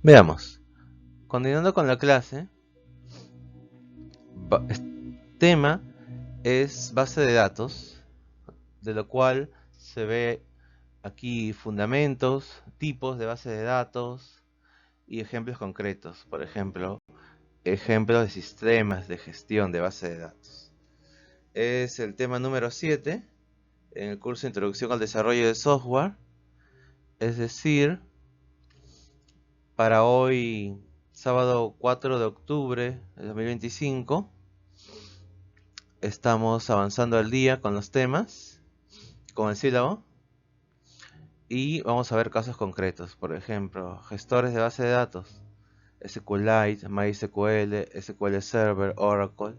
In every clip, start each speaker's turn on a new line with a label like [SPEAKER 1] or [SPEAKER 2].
[SPEAKER 1] Veamos. Continuando con la clase, este tema es base de datos, de lo cual se ve aquí fundamentos, tipos de base de datos y ejemplos concretos. Por ejemplo, ejemplos de sistemas de gestión de base de datos. Es el tema número 7 en el curso Introducción al Desarrollo de Software. Es decir, para hoy, sábado 4 de octubre de 2025, estamos avanzando al día con los temas, con el sílabo, y vamos a ver casos concretos. Por ejemplo, gestores de base de datos, SQLite, MySQL, SQL Server, Oracle.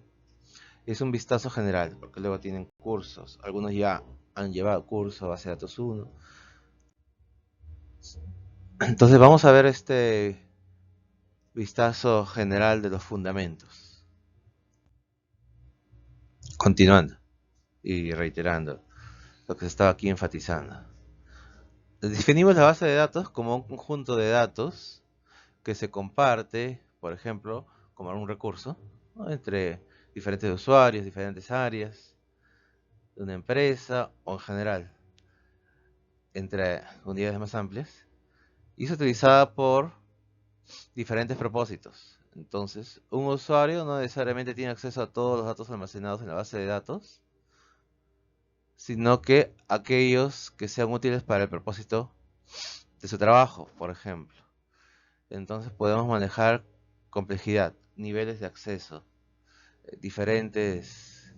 [SPEAKER 1] Es un vistazo general, porque luego tienen cursos. Algunos ya han llevado curso base de datos 1. Entonces vamos a ver este vistazo general de los fundamentos. Continuando y reiterando lo que se estaba aquí enfatizando. Definimos la base de datos como un conjunto de datos que se comparte, por ejemplo, como un recurso, ¿no?, entre diferentes usuarios, diferentes áreas de una empresa o en general entre unidades más amplias, y es utilizada por diferentes propósitos. Entonces, un usuario no necesariamente tiene acceso a todos los datos almacenados en la base de datos, sino que aquellos que sean útiles para el propósito de su trabajo, por ejemplo. Entonces podemos manejar complejidad, niveles de acceso, diferentes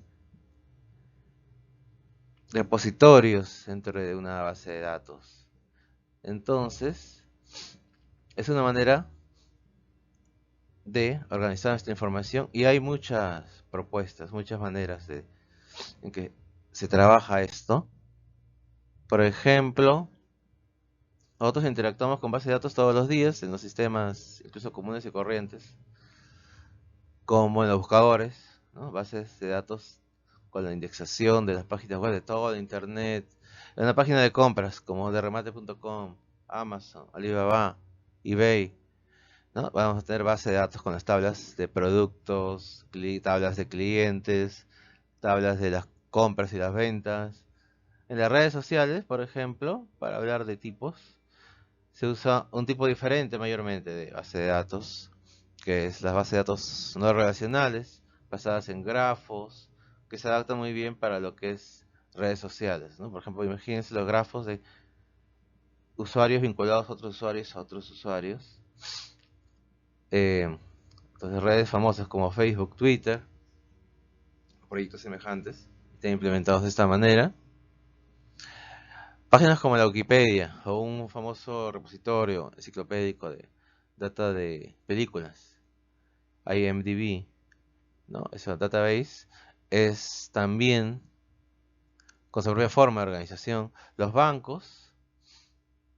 [SPEAKER 1] repositorios dentro de una base de datos. Entonces, es una manera de organizar nuestra información y hay muchas propuestas, muchas maneras en que se trabaja esto. Por ejemplo, nosotros interactuamos con bases de datos todos los días en los sistemas, incluso comunes y corrientes, como en los buscadores, ¿no? Bases de datos con la indexación de las páginas web de todo Internet, en una página de compras como derremate.com, Amazon, Alibaba, eBay, ¿no? Vamos a tener base de datos con las tablas de productos, tablas de clientes, tablas de las compras y las ventas. En las redes sociales, por ejemplo, para hablar de tipos, se usa un tipo diferente mayormente de base de datos, que es las bases de datos no relacionales, basadas en grafos, que se adaptan muy bien para lo que es redes sociales, ¿no? Por ejemplo, imagínense los grafos de usuarios vinculados a otros usuarios. Entonces, redes famosas como Facebook, Twitter, proyectos semejantes, están implementados de esta manera. Páginas como la Wikipedia o un famoso repositorio enciclopédico de data de películas, IMDb, ¿no? Esa database es también con su propia forma de organización. Los bancos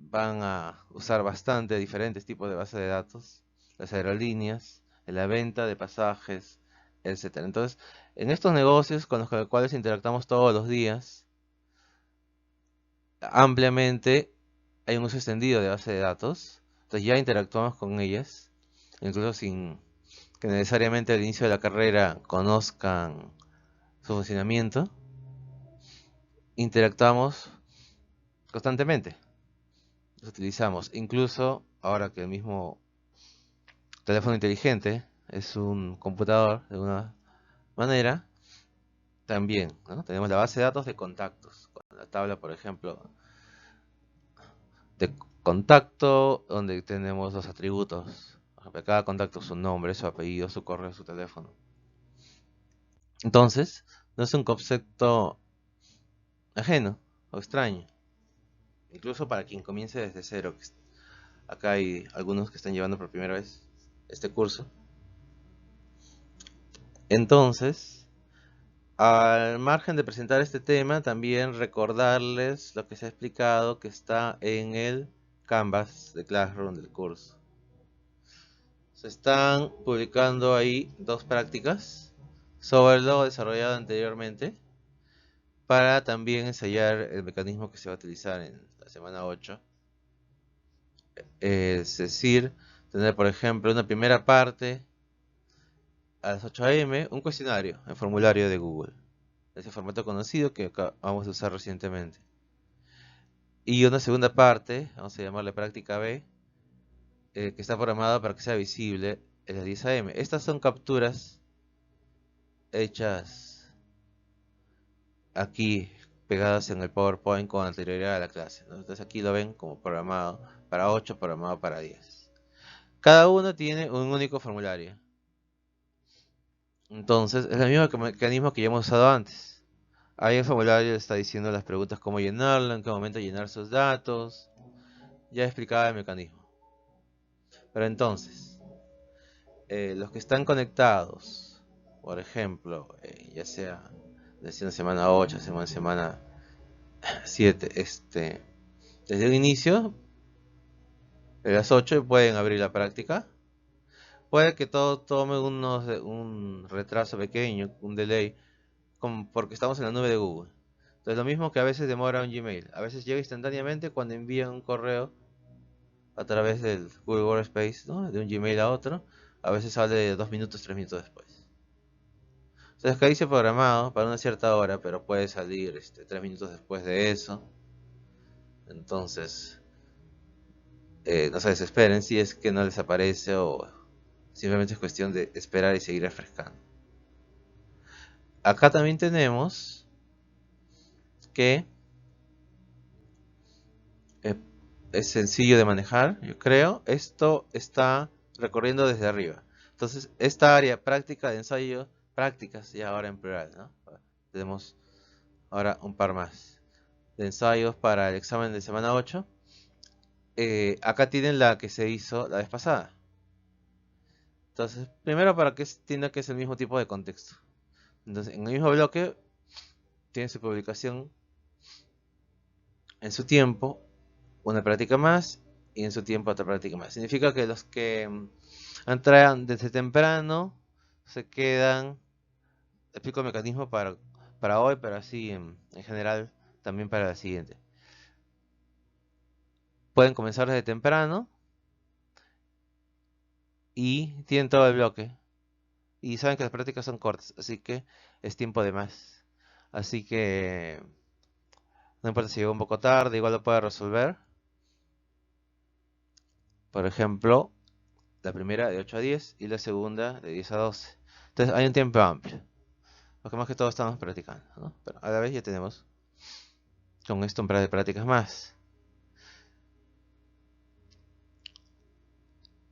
[SPEAKER 1] van a usar bastante diferentes tipos de bases de datos, las aerolíneas, en la venta de pasajes, etcétera. Entonces, en estos negocios con los cuales interactuamos todos los días, ampliamente hay un uso extendido de base de datos. Entonces ya interactuamos con ellas, incluso sin que necesariamente al inicio de la carrera conozcan su funcionamiento. Interactuamos constantemente, los utilizamos. Incluso ahora que el mismo teléfono inteligente es un computador de una manera, también, ¿no? Tenemos la base de datos de contactos, con la tabla, por ejemplo, de contacto, donde tenemos los atributos. Por ejemplo, cada contacto, su nombre, su apellido, su correo, su teléfono. Entonces, no es un concepto ajeno o extraño, incluso para quien comience desde cero. Acá hay algunos que están llevando por primera vez este curso. Entonces, al margen de presentar este tema, también recordarles lo que se ha explicado que está en el Canvas de Classroom del curso. Se están publicando ahí dos prácticas sobre lo desarrollado anteriormente para también ensayar el mecanismo que se va a utilizar en la semana 8. Es decir, tener, por ejemplo, una primera parte a las 8 a.m., un cuestionario, el formulario de Google, ese formato conocido que acabamos de usar recientemente. Y una segunda parte, vamos a llamarle práctica B, que está programada para que sea visible a las 10 a.m. Estas son capturas hechas aquí, pegadas en el PowerPoint con anterioridad a la clase, ¿no? Entonces aquí lo ven como programado para 8, programado para 10. Cada uno tiene un único formulario. Entonces, es el mismo mecanismo que ya hemos usado antes. Ahí el formulario está diciendo las preguntas, cómo llenarlo, en qué momento llenar sus datos. Ya explicaba el mecanismo. Pero entonces, los que están conectados, por ejemplo, ya sea desde una semana 8, semana 7, desde el inicio, de las 8 pueden abrir la práctica. Puede que todo tome un retraso pequeño, un delay, porque estamos en la nube de Google. Entonces, lo mismo que a veces demora un Gmail. A veces llega instantáneamente cuando envían un correo a través del Google Workspace, ¿no? De un Gmail a otro. A veces sale 2 minutos, 3 minutos después. Entonces, acá dice programado para una cierta hora, pero puede salir 3 minutos después de eso. Entonces, no se desesperen si es que no les aparece o simplemente es cuestión de esperar y seguir refrescando. Acá también tenemos que eh, es sencillo de manejar, yo creo. Esto está recorriendo desde arriba. Entonces, esta área práctica de ensayo, prácticas, y ahora en plural, ¿no? Tenemos ahora un par más de ensayos para el examen de semana 8. Acá tienen la que se hizo la vez pasada. Entonces, primero para que entienda que es el mismo tipo de contexto. Entonces, en el mismo bloque tiene su publicación en su tiempo, una práctica más, y en su tiempo otra práctica más. Significa que los que entran desde temprano se quedan, explico el mecanismo para hoy, pero así en general también para la siguiente. Pueden comenzar desde temprano y tienen todo el bloque. Y saben que las prácticas son cortas, así que es tiempo de más. Así que no importa si llegó un poco tarde, igual lo puede resolver. Por ejemplo, la primera de 8 a 10 y la segunda de 10 a 12. Entonces hay un tiempo amplio. Lo que más que todo estamos practicando, ¿no? Pero a la vez ya tenemos con esto un par de prácticas más.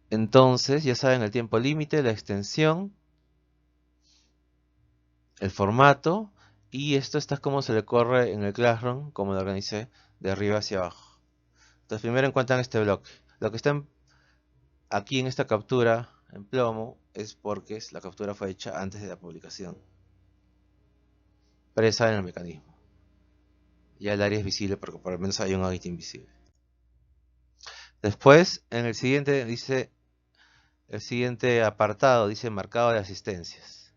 [SPEAKER 1] Entonces ya saben el tiempo límite, la extensión, el formato, y esto está como se le corre en el Classroom, como lo organicé, de arriba hacia abajo. Entonces primero encuentran este bloque. Lo que está aquí en esta captura en plomo es porque la captura fue hecha antes de la publicación. Pero ya saben el mecanismo. Ya el área es visible porque por lo menos hay un área invisible. Después, en el siguiente dice, el siguiente apartado dice marcado de asistencias.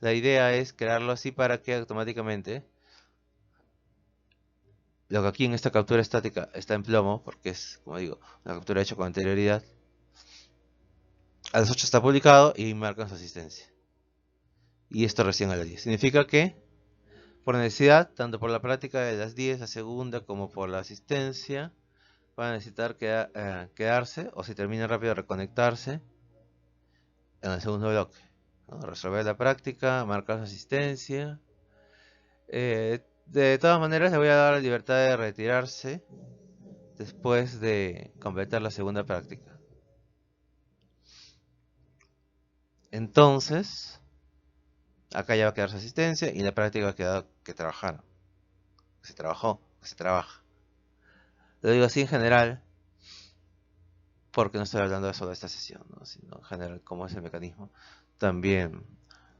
[SPEAKER 1] La idea es crearlo así para que automáticamente lo que aquí en esta captura estática está en plomo, porque es, como digo, una captura hecha con anterioridad. A las 8 está publicado y marcan su asistencia. Y esto recién a las 10. Significa que, por necesidad, tanto por la práctica de las 10, la segunda, como por la asistencia, van a necesitar quedarse, o si termina rápido, reconectarse en el segundo bloque, ¿no? Resolver la práctica, marcar su asistencia. De todas maneras, le voy a dar la libertad de retirarse después de completar la segunda práctica. Entonces, acá ya va a quedar su asistencia y la práctica va a quedar que trabajaron, que se trabajó, que se trabaja. Lo digo así en general porque no estoy hablando de solo esta sesión, ¿no? Sino en general cómo es el mecanismo. También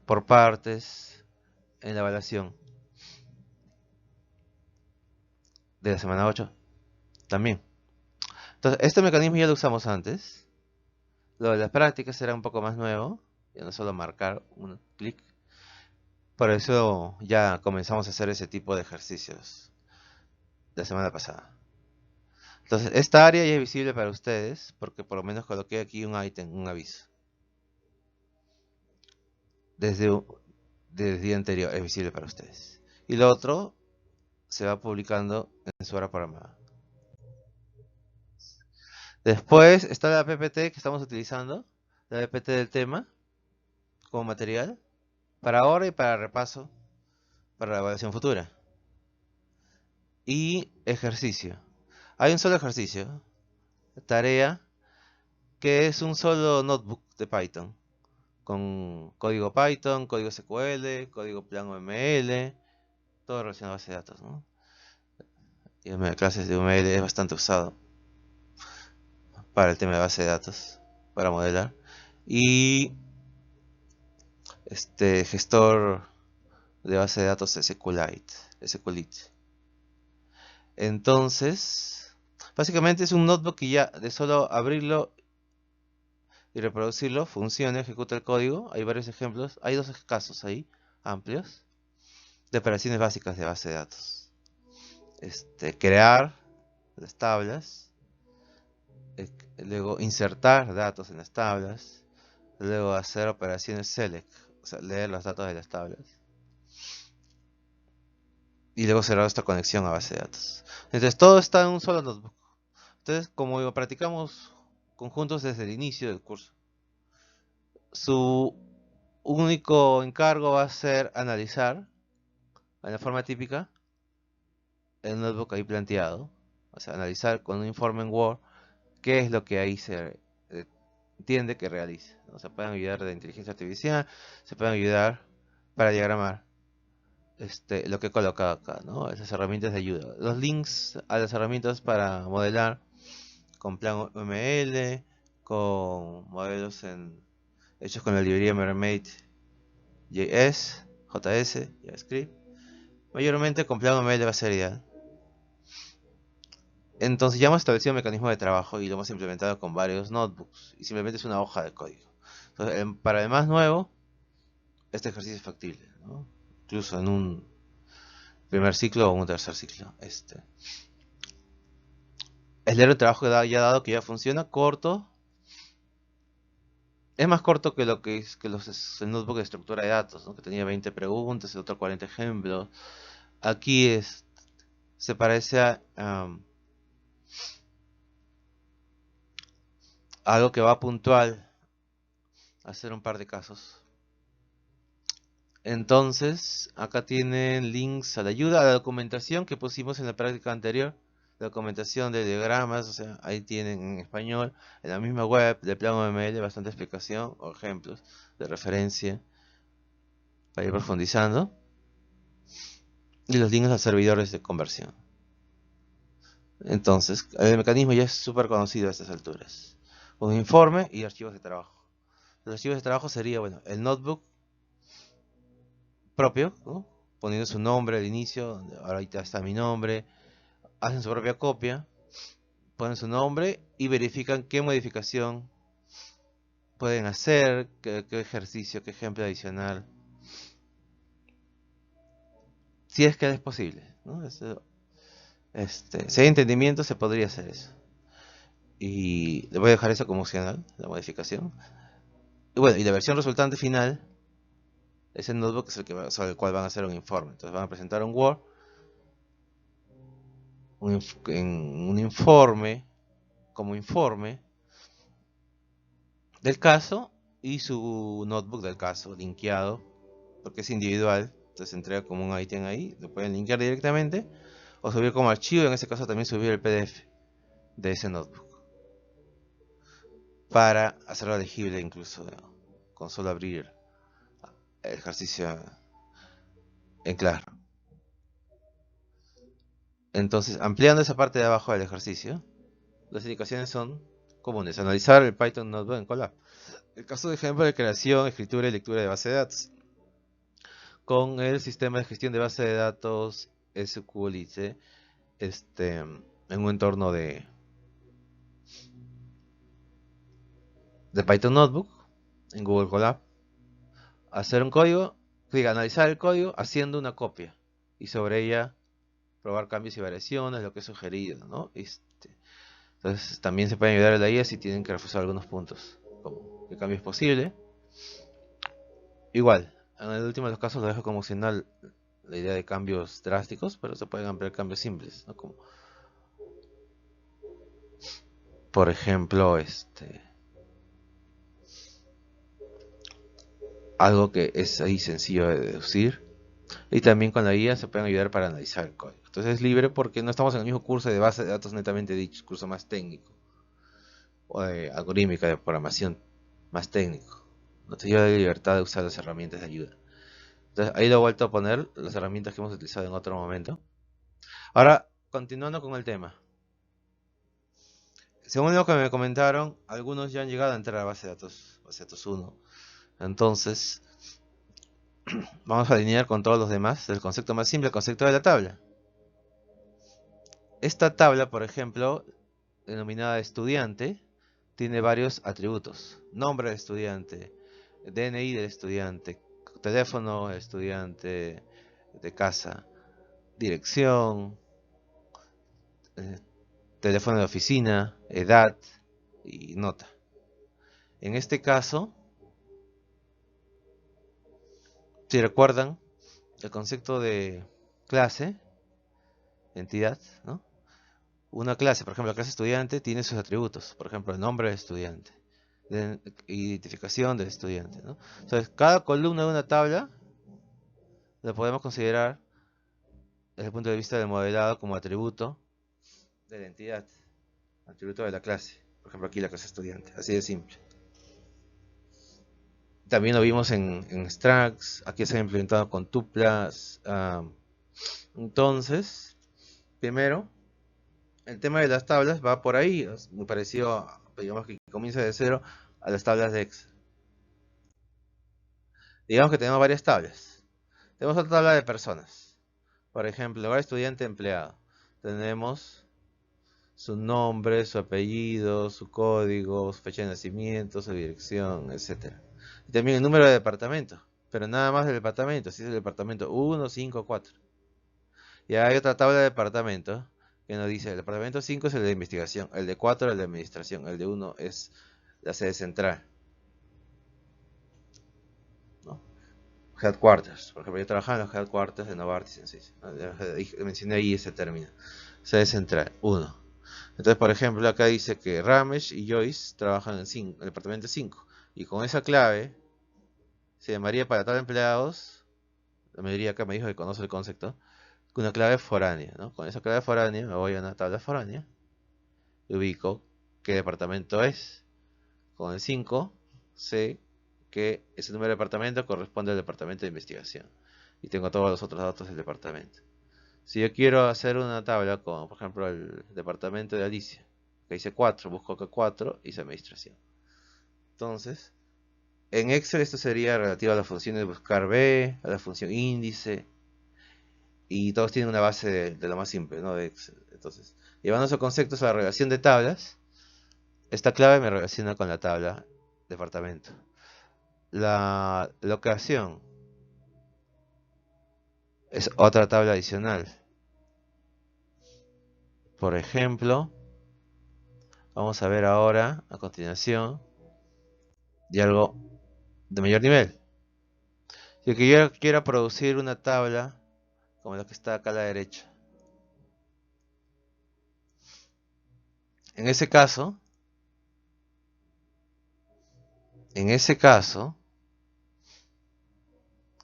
[SPEAKER 1] por partes en la evaluación de la semana 8 también. Entonces, este mecanismo ya lo usamos antes. Lo de las prácticas era un poco más nuevo, ya no solo marcar un clic. Por eso ya comenzamos a hacer ese tipo de ejercicios la semana pasada. Entonces, esta área ya es visible para ustedes, porque por lo menos coloqué aquí un ítem, un aviso. Desde, desde el día anterior es visible para ustedes. Y lo otro se va publicando en su hora programada. Después está la PPT que estamos utilizando, la PPT del tema, como material, para ahora y para repaso, para la evaluación futura. Y ejercicio. Hay un solo ejercicio, tarea, que es un solo notebook de Python, con código Python, código SQL, código plan UML, todo relacionado a base de datos, ¿no? Y en clases de UML es bastante usado para el tema de base de datos, para modelar. Y gestor de base de datos SQLite. Entonces, básicamente es un notebook que ya de solo abrirlo y reproducirlo funciona, ejecuta el código. Hay varios ejemplos, hay dos casos ahí, amplios, de operaciones básicas de base de datos. Crear las tablas, luego insertar datos en las tablas, luego hacer operaciones select, o sea, leer los datos de las tablas, y luego cerrar esta conexión a base de datos. Entonces todo está en un solo notebook. Entonces, como practicamos conjuntos desde el inicio del curso, su único encargo va a ser analizar, en la forma típica, el notebook ahí planteado. O sea, analizar con un informe en Word qué es lo que ahí se entiende que realiza, ¿no? Se pueden ayudar de inteligencia artificial, se pueden ayudar para diagramar lo que he colocado acá, ¿no? Esas herramientas de ayuda. Los links a las herramientas para modelar con plan UML, con modelos hechos con la librería Mermaid.js, JS, JavaScript. Mayormente con plan UML va a ser ideal. Entonces ya hemos establecido un mecanismo de trabajo y lo hemos implementado con varios notebooks. Y simplemente es una hoja de código. Entonces, para el más nuevo, este ejercicio es factible, ¿no? Incluso en un primer ciclo o un tercer ciclo. Es leer el trabajo que ya dado, que ya funciona, corto. Es más corto que lo que es que el notebook de estructura de datos, ¿no? Que tenía 20 preguntas, el otro 40 ejemplos. Aquí se parece a algo que va puntual a hacer un par de casos. Entonces, acá tienen links a la ayuda, a la documentación que pusimos en la práctica anterior. Documentación de diagramas, o sea, ahí tienen en español, en la misma web de Plan OML, bastante explicación o ejemplos de referencia para ir profundizando. Y los links a servidores de conversión. Entonces, el mecanismo ya es súper conocido a estas alturas. Un informe y archivos de trabajo. Los archivos de trabajo sería, bueno, el notebook propio, ¿no? Poniendo su nombre al inicio, ahorita está mi nombre, hacen su propia copia, ponen su nombre y verifican qué modificación pueden hacer, qué ejercicio, qué ejemplo adicional, si es que es posible, ¿no? Si hay entendimiento se podría hacer eso. Y le voy a dejar eso como opcional, la modificación. Y bueno, y la versión resultante final, ese notebook es sobre el cual van a hacer un informe. Entonces van a presentar un Word, un informe, como informe del caso y su notebook del caso, linkeado, porque es individual. Entonces se entrega como un ítem ahí, lo pueden linkear directamente o subir como archivo, en ese caso también subir el PDF de ese notebook para hacerlo legible incluso, ¿no? Con solo abrir el ejercicio en claro. Entonces, ampliando esa parte de abajo del ejercicio, las indicaciones son comunes. Analizar el Python Notebook en Colab. El caso de ejemplo de creación, escritura y lectura de base de datos. Con el sistema de gestión de base de datos SQLite, en un entorno de Python Notebook, en Google Colab. Hacer un código, analizar el código haciendo una copia. Y sobre ella probar cambios y variaciones, lo que es sugerido, ¿no? Entonces también se pueden ayudar a la IA si tienen que reforzar algunos puntos, como qué cambio es posible. Igual, en el último de los casos lo dejo como opcional la idea de cambios drásticos, pero se pueden ampliar cambios simples, ¿no? Como, por ejemplo, algo que es ahí sencillo de deducir. Y también con la IA se pueden ayudar para analizar el código. Entonces es libre porque no estamos en el mismo curso de base de datos netamente dicho, curso más técnico, o de algorítmica, de programación más técnico. Entonces yo doy libertad de usar las herramientas de ayuda. Entonces ahí lo he vuelto a poner, las herramientas que hemos utilizado en otro momento. Ahora, continuando con el tema. Según lo que me comentaron, algunos ya han llegado a entrar a base de datos 1. Entonces, vamos a alinear con todos los demás el concepto más simple, el concepto de la tabla. Esta tabla, por ejemplo, denominada estudiante, tiene varios atributos. Nombre del estudiante, DNI del estudiante, teléfono del estudiante de casa, dirección, eh, teléfono de oficina, edad y nota. En este caso, si recuerdan, el concepto de clase, entidad, ¿no? Una clase, por ejemplo, la clase estudiante tiene sus atributos, por ejemplo, el nombre del estudiante, de identificación del estudiante, ¿no? Entonces, cada columna de una tabla la podemos considerar desde el punto de vista del modelado como atributo de la entidad, atributo de la clase. Por ejemplo, aquí la clase estudiante, así de simple. También lo vimos en Structs, aquí se ha implementado con tuplas. Entonces, primero, el tema de las tablas va por ahí, es muy parecido, digamos que comienza de cero a las tablas de Excel. Digamos que tenemos varias tablas. Tenemos otra tabla de personas. Por ejemplo, lugar estudiante empleado. Tenemos su nombre, su apellido, su código, su fecha de nacimiento, su dirección, etcétera. Y también el número de departamento, pero nada más del departamento, si es el departamento 1, 5, 4. Y hay otra tabla de departamento que nos dice, el departamento 5 es el de investigación, el de 4 el de administración, el de 1 es la sede central, ¿no? Headquarters, por ejemplo, yo trabajaba en los headquarters de Novartis, ¿no? Mencioné ahí ese término, sede central, 1. Entonces, por ejemplo, acá dice que Ramesh y Joyce trabajan en el departamento 5. Y con esa clave se llamaría para tabla de empleados, la mayoría acá me dijo que conoce el concepto, una clave foránea, ¿no? Con esa clave foránea me voy a una tabla foránea y ubico qué departamento es. Con el 5 sé que ese número de departamento corresponde al departamento de investigación. Y tengo todos los otros datos del departamento. Si yo quiero hacer una tabla con, por ejemplo, el departamento de Alicia, que dice 4, busco acá 4, hice administración. Entonces, en Excel esto sería relativo a la función de buscar B, a la función índice, y todos tienen una base de lo más simple, ¿no? De Excel. Entonces, llevando esos conceptos a la relación de tablas, esta clave me relaciona con la tabla departamento. La locación es otra tabla adicional. Por ejemplo, vamos a ver ahora, a continuación, de algo de mayor nivel. Si yo quiero producir una tabla como la que está acá a la derecha. En ese caso,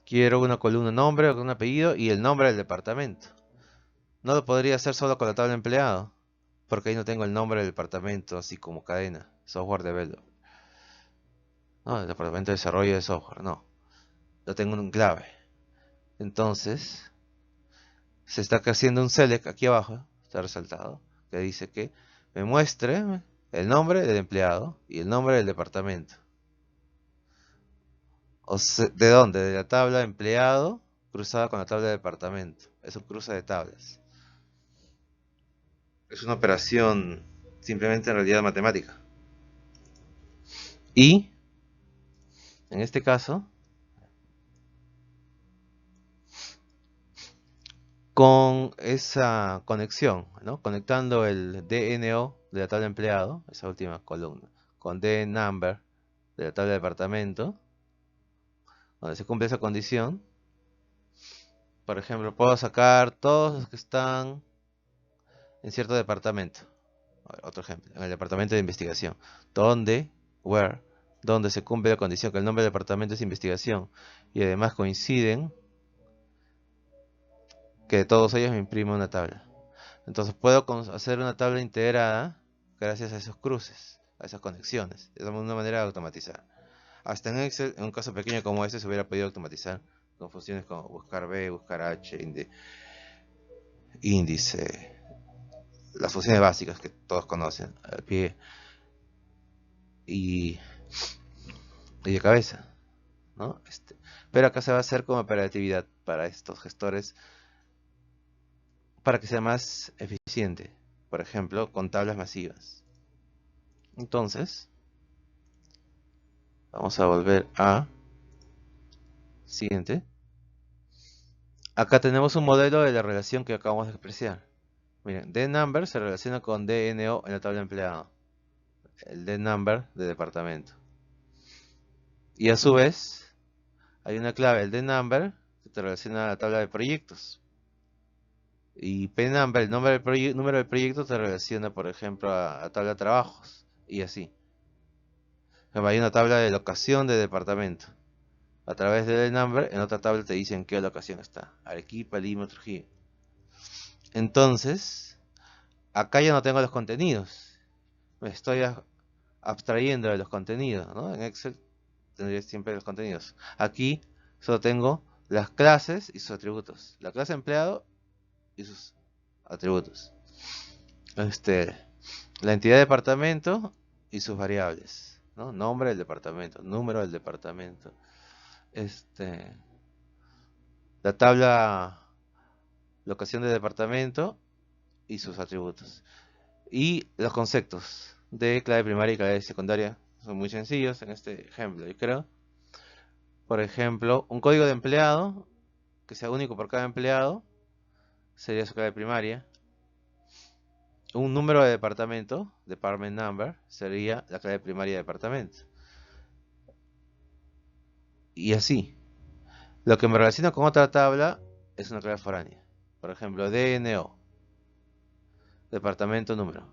[SPEAKER 1] quiero una columna nombre o un apellido y el nombre del departamento. No lo podría hacer solo con la tabla de empleado, porque ahí no tengo el nombre del departamento así como cadena, software development. No, el departamento de desarrollo de software, no. Lo tengo en un clave. Entonces, se está haciendo un select aquí abajo, está resaltado, que dice que me muestre el nombre del empleado y el nombre del departamento. ¿De dónde? De la tabla empleado cruzada con la tabla de departamento. Es un cruce de tablas. Es una operación simplemente en realidad matemática. Y, en este caso, con esa conexión, ¿no? Conectando el DNO de la tabla de empleado, esa última columna, con DNumber de la tabla de departamento, donde se cumple esa condición. Por ejemplo, puedo sacar todos los que están en cierto departamento. A ver, otro ejemplo, en el departamento de investigación, donde, where, donde se cumple la condición que el nombre del departamento es investigación y además coinciden que todos ellos me imprimen una tabla. Entonces puedo hacer una tabla integrada gracias a esos cruces, a esas conexiones. Es una manera de automatizar. Hasta en Excel, en un caso pequeño como este, se hubiera podido automatizar con funciones como buscar B, buscar H, índice, las funciones básicas que todos conocen, al pie y, y de cabeza, ¿no? Pero acá se va a hacer como operatividad para estos gestores para que sea más eficiente. Por ejemplo, con tablas masivas. Entonces, vamos a volver a siguiente. Acá tenemos un modelo de la relación que acabamos de expresar. Miren, DNumber se relaciona con DNO en la tabla de empleado. El DNumber de departamento. Y a su vez, hay una clave, el DNumber, que te relaciona a la tabla de proyectos. Y PNumber, el número del proyecto, te relaciona, por ejemplo, a la tabla de trabajos. Y así. Hay una tabla de locación de departamento. A través del number, en otra tabla te dicen qué locación está. Arequipa, Lima, Trujillo. Entonces, acá ya no tengo los contenidos. Me estoy abstrayendo de los contenidos, ¿no? En Excel tendría siempre los contenidos. Aquí solo tengo las clases y sus atributos. La clase empleado y sus atributos. La entidad de departamento y sus variables, ¿no? Nombre del departamento, número del departamento. La tabla locación de departamento y sus atributos. Y los conceptos de clave primaria y clave secundaria son muy sencillos en este ejemplo, yo creo. Por ejemplo, un código de empleado que sea único por cada empleado sería su clave primaria. Un número de departamento, department number, sería la clave primaria de departamento. Y así. Lo que me relaciona con otra tabla es una clave foránea. Por ejemplo, DNO, departamento número.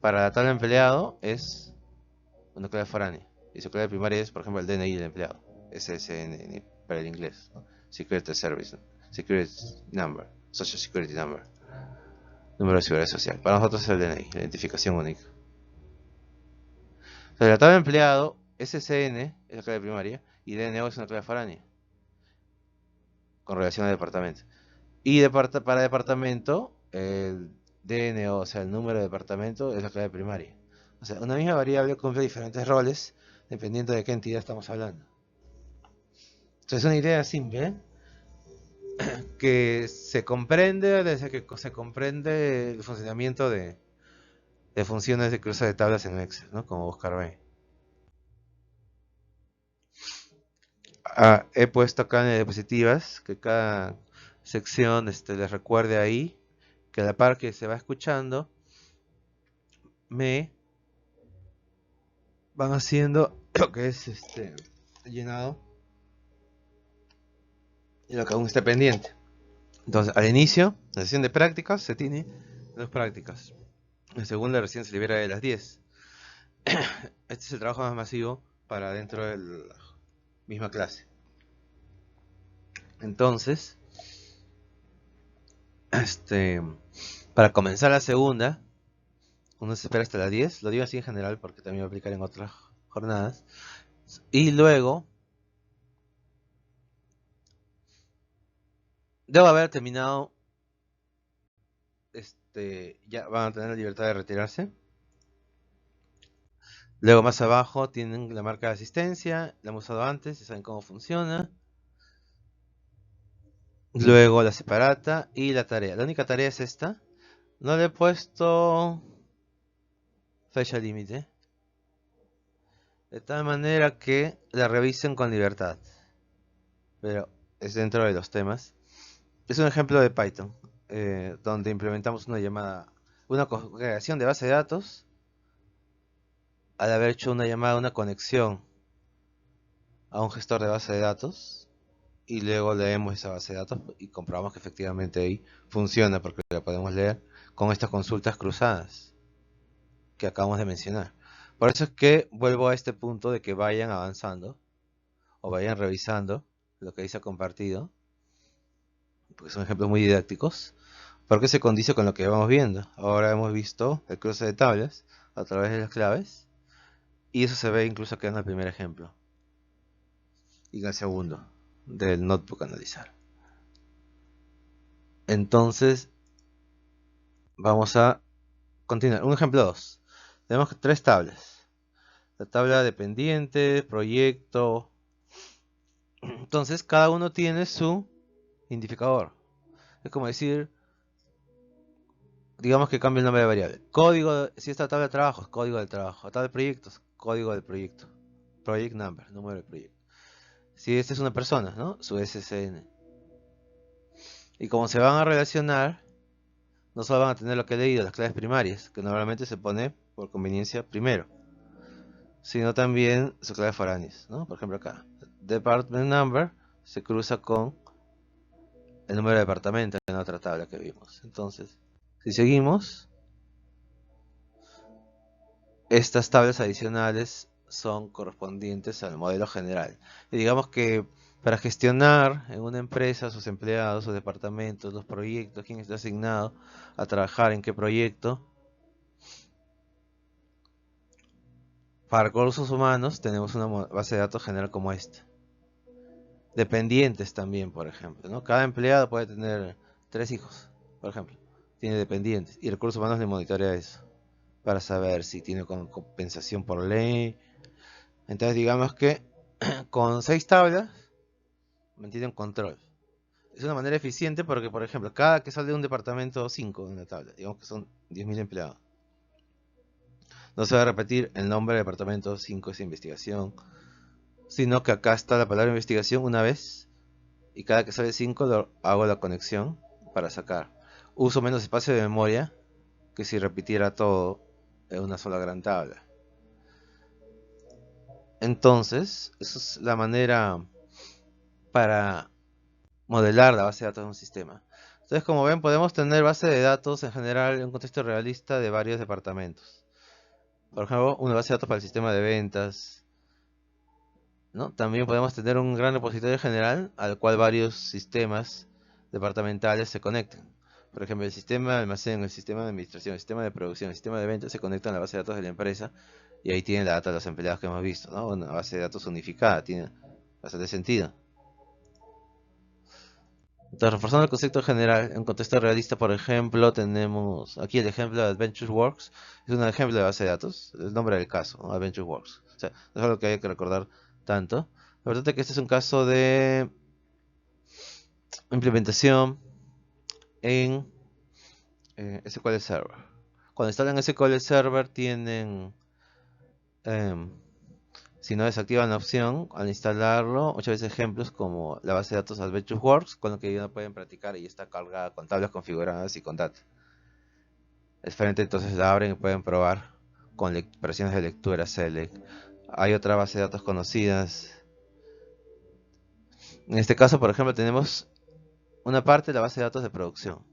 [SPEAKER 1] Para la tabla de empleado es una clave foránea. Y su clave primaria es, por ejemplo, el DNI del empleado. SSN para el inglés, ¿no? Security Service, Security Number, Social Security Number, número de seguridad social. Para nosotros es el DNI, la identificación única. Entonces, la tabla de empleado, SSN es la clave primaria y DNO es una clave foránea con relación al departamento. Y para departamento, el DNO, o sea, el número de departamento, es la clave primaria. O sea, una misma variable cumple diferentes roles dependiendo de qué entidad estamos hablando. Entonces, es una idea simple que se comprende desde que se comprende el funcionamiento de funciones de cruce de tablas en Excel, ¿no? Como buscar B. He puesto acá en diapositivas que cada sección les recuerde ahí que a la par que se va escuchando me van haciendo lo que es llenado y lo que aún está pendiente. Entonces, al inicio, la sesión de prácticas se tiene dos prácticas. La segunda recién se libera de las 10. Este es el trabajo más masivo para dentro de la misma clase. Entonces, para comenzar la segunda, uno se espera hasta las 10. Lo digo así en general porque también va a aplicar en otras jornadas. Y luego, debo haber terminado, ya van a tener la libertad de retirarse. Luego más abajo tienen la marca de asistencia, la hemos usado antes, ya saben cómo funciona. Luego la separata y la tarea. La única tarea es esta. No le he puesto fecha límite. De tal manera que la revisen con libertad. Pero es dentro de los temas. Es un ejemplo de Python, donde implementamos una creación de base de datos al haber hecho una llamada, una conexión a un gestor de base de datos, y luego leemos esa base de datos y comprobamos que efectivamente ahí funciona porque la podemos leer con estas consultas cruzadas que acabamos de mencionar. Por eso es que vuelvo a este punto de que vayan avanzando o vayan revisando lo que dice compartido, porque son ejemplos muy didácticos, porque se condice con lo que vamos viendo. Ahora hemos visto el cruce de tablas a través de las claves, y eso se ve incluso acá en el primer ejemplo y en el segundo del notebook analizar. Entonces vamos a continuar. Un ejemplo 2. Tenemos tres tablas. La tabla dependiente, proyecto. Entonces cada uno tiene su identificador. Es como decir, digamos que cambia el nombre de variable. Código, si esta tabla de trabajo es código del trabajo. Tabla de proyectos, código del proyecto. Project number, número del proyecto. Si esta es una persona, ¿no? Su SSN. Y como se van a relacionar, no solo van a tener lo que he leído, las claves primarias, que normalmente se pone por conveniencia primero, sino también sus claves foráneas, ¿no? Por ejemplo acá, department number se cruza con el número de departamento en la otra tabla que vimos. Entonces, si seguimos, estas tablas adicionales son correspondientes al modelo general. Y digamos que para gestionar en una empresa sus empleados, sus departamentos, los proyectos, quién está asignado a trabajar en qué proyecto, para recursos humanos tenemos una base de datos general como esta. Dependientes también, por ejemplo, ¿no? Cada empleado puede tener 3 hijos, por ejemplo. Tiene dependientes y recursos humanos le monitorea eso para saber si tiene compensación por ley. Entonces digamos que con 6 tablas mantiene un control. Es una manera eficiente porque, por ejemplo, cada que sale de un departamento 5 en la tabla, digamos que son 10.000 empleados. No se va a repetir el nombre del departamento 5 esa investigación, sino que acá está la palabra investigación una vez, y cada que sale 5 hago la conexión para sacar. Uso menos espacio de memoria que si repitiera todo en una sola gran tabla. Entonces, esa es la manera para modelar la base de datos de un sistema. Entonces, como ven, podemos tener base de datos en general en un contexto realista de varios departamentos. Por ejemplo, una base de datos para el sistema de ventas, ¿no? También podemos tener un gran repositorio general al cual varios sistemas departamentales se conectan. Por ejemplo, el sistema de almacén, el sistema de administración, el sistema de producción, el sistema de ventas se conectan a la base de datos de la empresa, y ahí tienen la data de los empleados que hemos visto, ¿no? Una base de datos unificada, tiene bastante sentido. Entonces, reforzando el concepto general, en contexto realista, por ejemplo, tenemos aquí el ejemplo de AdventureWorks. Es un ejemplo de base de datos, el nombre del caso, ¿no? AdventureWorks. O sea, no es algo que hay que recordar tanto. La verdad es que este es un caso de implementación en SQL Server. Cuando instalan SQL Server tienen, em, si no desactivan la opción, al instalarlo, muchas veces ejemplos como la base de datos AdventureWorks, con lo que ya pueden practicar y está cargada con tablas configuradas y con data. Es diferente, entonces la abren y pueden probar con operaciones de lectura, select. Hay otra base de datos conocidas. En este caso, por ejemplo, tenemos una parte de la base de datos de producción,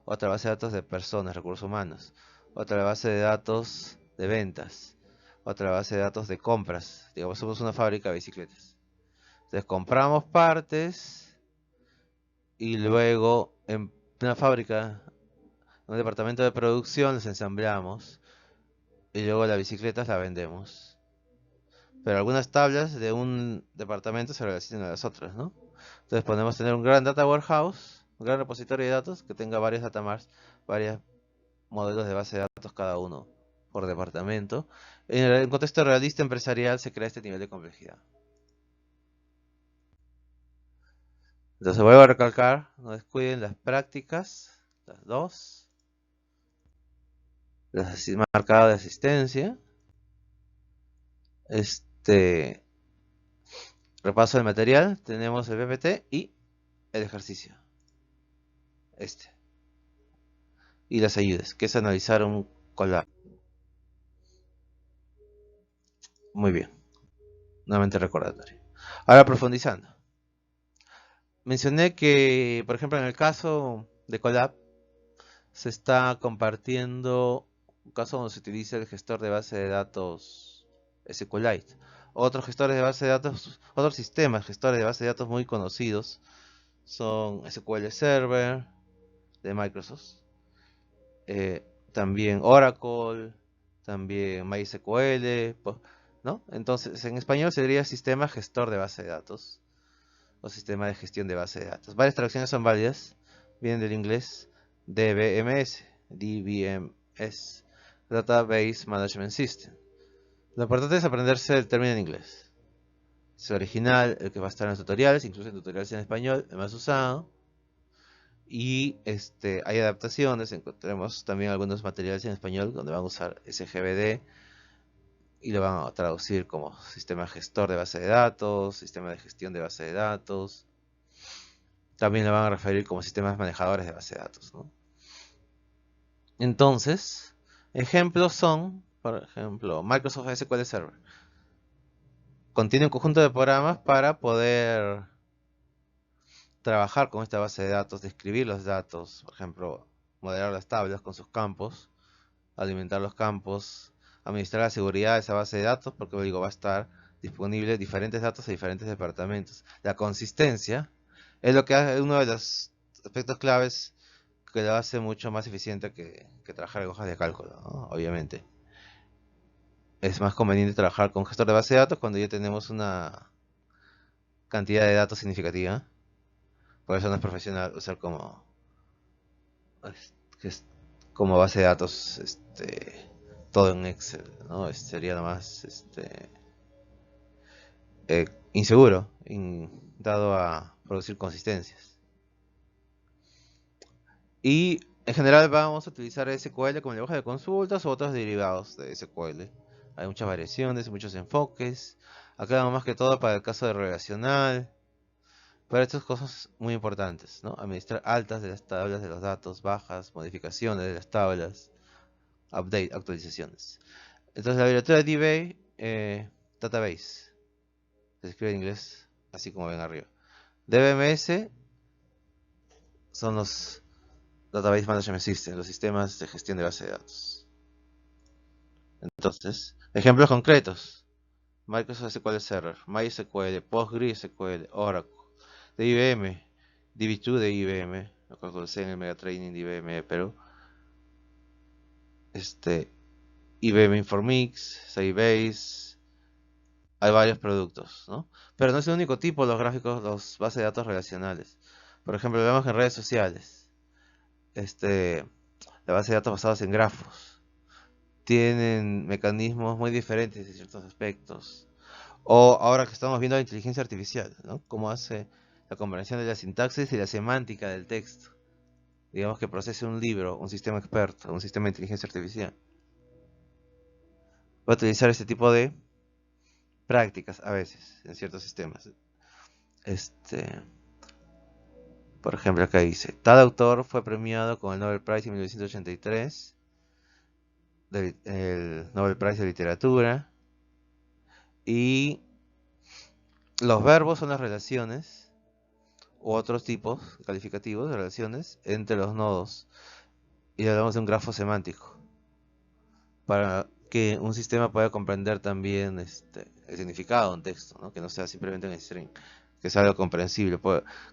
[SPEAKER 1] otra base de datos de personas, recursos humanos, otra base de datos de ventas, otra base de datos de compras. Digamos, somos una fábrica de bicicletas. Entonces compramos partes y luego en una fábrica, en un departamento de producción, las ensamblamos y luego las bicicletas las vendemos. Pero algunas tablas de un departamento se relacionan a las otras, ¿no? Entonces podemos tener un gran data warehouse, un gran repositorio de datos que tenga varios datamarts, varios modelos de base de datos cada uno por departamento. En el contexto realista empresarial se crea este nivel de complejidad. Entonces vuelvo a recalcar, no descuiden las prácticas, las dos, las marcadas de asistencia, repaso del material, tenemos el PPT y el ejercicio. y las ayudas, que es analizar un collab. Muy bien, nuevamente recordatorio. Ahora profundizando. Mencioné que, por ejemplo, en el caso de collab, se está compartiendo un caso donde se utiliza el gestor de base de datos SQLite. Otros gestores de base de datos, otros sistemas gestores de base de datos muy conocidos son SQL Server de Microsoft, también Oracle, también MySQL, ¿no? Entonces, en español sería sistema gestor de base de datos o sistema de gestión de base de datos. Varias traducciones son válidas, vienen del inglés DBMS, Database Management System. Lo importante es aprenderse el término en inglés. Es original, el que va a estar en los tutoriales, incluso en tutoriales en español, el más usado. Y hay adaptaciones, encontremos también algunos materiales en español donde van a usar SGBD y lo van a traducir como sistema gestor de base de datos, sistema de gestión de base de datos. También lo van a referir como sistemas manejadores de base de datos, ¿no? Entonces, ejemplos son, por ejemplo, Microsoft SQL Server. Contiene un conjunto de programas para poder trabajar con esta base de datos, describir los datos, por ejemplo, modelar las tablas con sus campos, alimentar los campos, administrar la seguridad de esa base de datos, porque digo, va a estar disponible diferentes datos de diferentes departamentos. La consistencia es lo que hace uno de los aspectos claves que lo hace mucho más eficiente que trabajar en hojas de cálculo, ¿no? Obviamente. Es más conveniente trabajar con gestor de base de datos cuando ya tenemos una cantidad de datos significativa. Por eso no es profesional usar como base de datos todo en Excel, ¿no? Sería nomás inseguro, dado a producir consistencias. Y en general vamos a utilizar SQL como lenguaje de consultas u otros derivados de SQL. Hay muchas variaciones, muchos enfoques. Acá más que todo para el caso de relacional. Para estas cosas muy importantes, ¿no? Administrar altas de las tablas de los datos, bajas, modificaciones de las tablas, update, actualizaciones. Entonces la abreviatura DB, Database, se escribe en inglés así como ven arriba. DBMS son los Database Management System, los sistemas de gestión de base de datos. Entonces, ejemplos concretos. Microsoft SQL Server, MySQL, PostgreSQL, Oracle, de IBM, DB2 de IBM, lo que usé en el Mega Training de IBM Perú, IBM Informix, Sybase, hay varios productos, ¿no? Pero no es el único tipo, los gráficos, los bases de datos relacionales. Por ejemplo, vemos en redes sociales, la base de datos basados en grafos, tienen mecanismos muy diferentes en ciertos aspectos. O ahora que estamos viendo la inteligencia artificial, ¿no? Cómo hace la combinación de la sintaxis y la semántica del texto. Digamos que procese un libro, un sistema experto, un sistema de inteligencia artificial. Va a utilizar este tipo de prácticas a veces en ciertos sistemas. Por ejemplo, acá dice, tal autor fue premiado con el Nobel Prize en 1983, el Nobel Prize de Literatura, y los verbos son las relaciones u otros tipos calificativos de relaciones entre los nodos. Y hablamos de un grafo semántico para que un sistema pueda comprender también el significado de un texto, ¿no? Que no sea simplemente un string, que sea algo comprensible,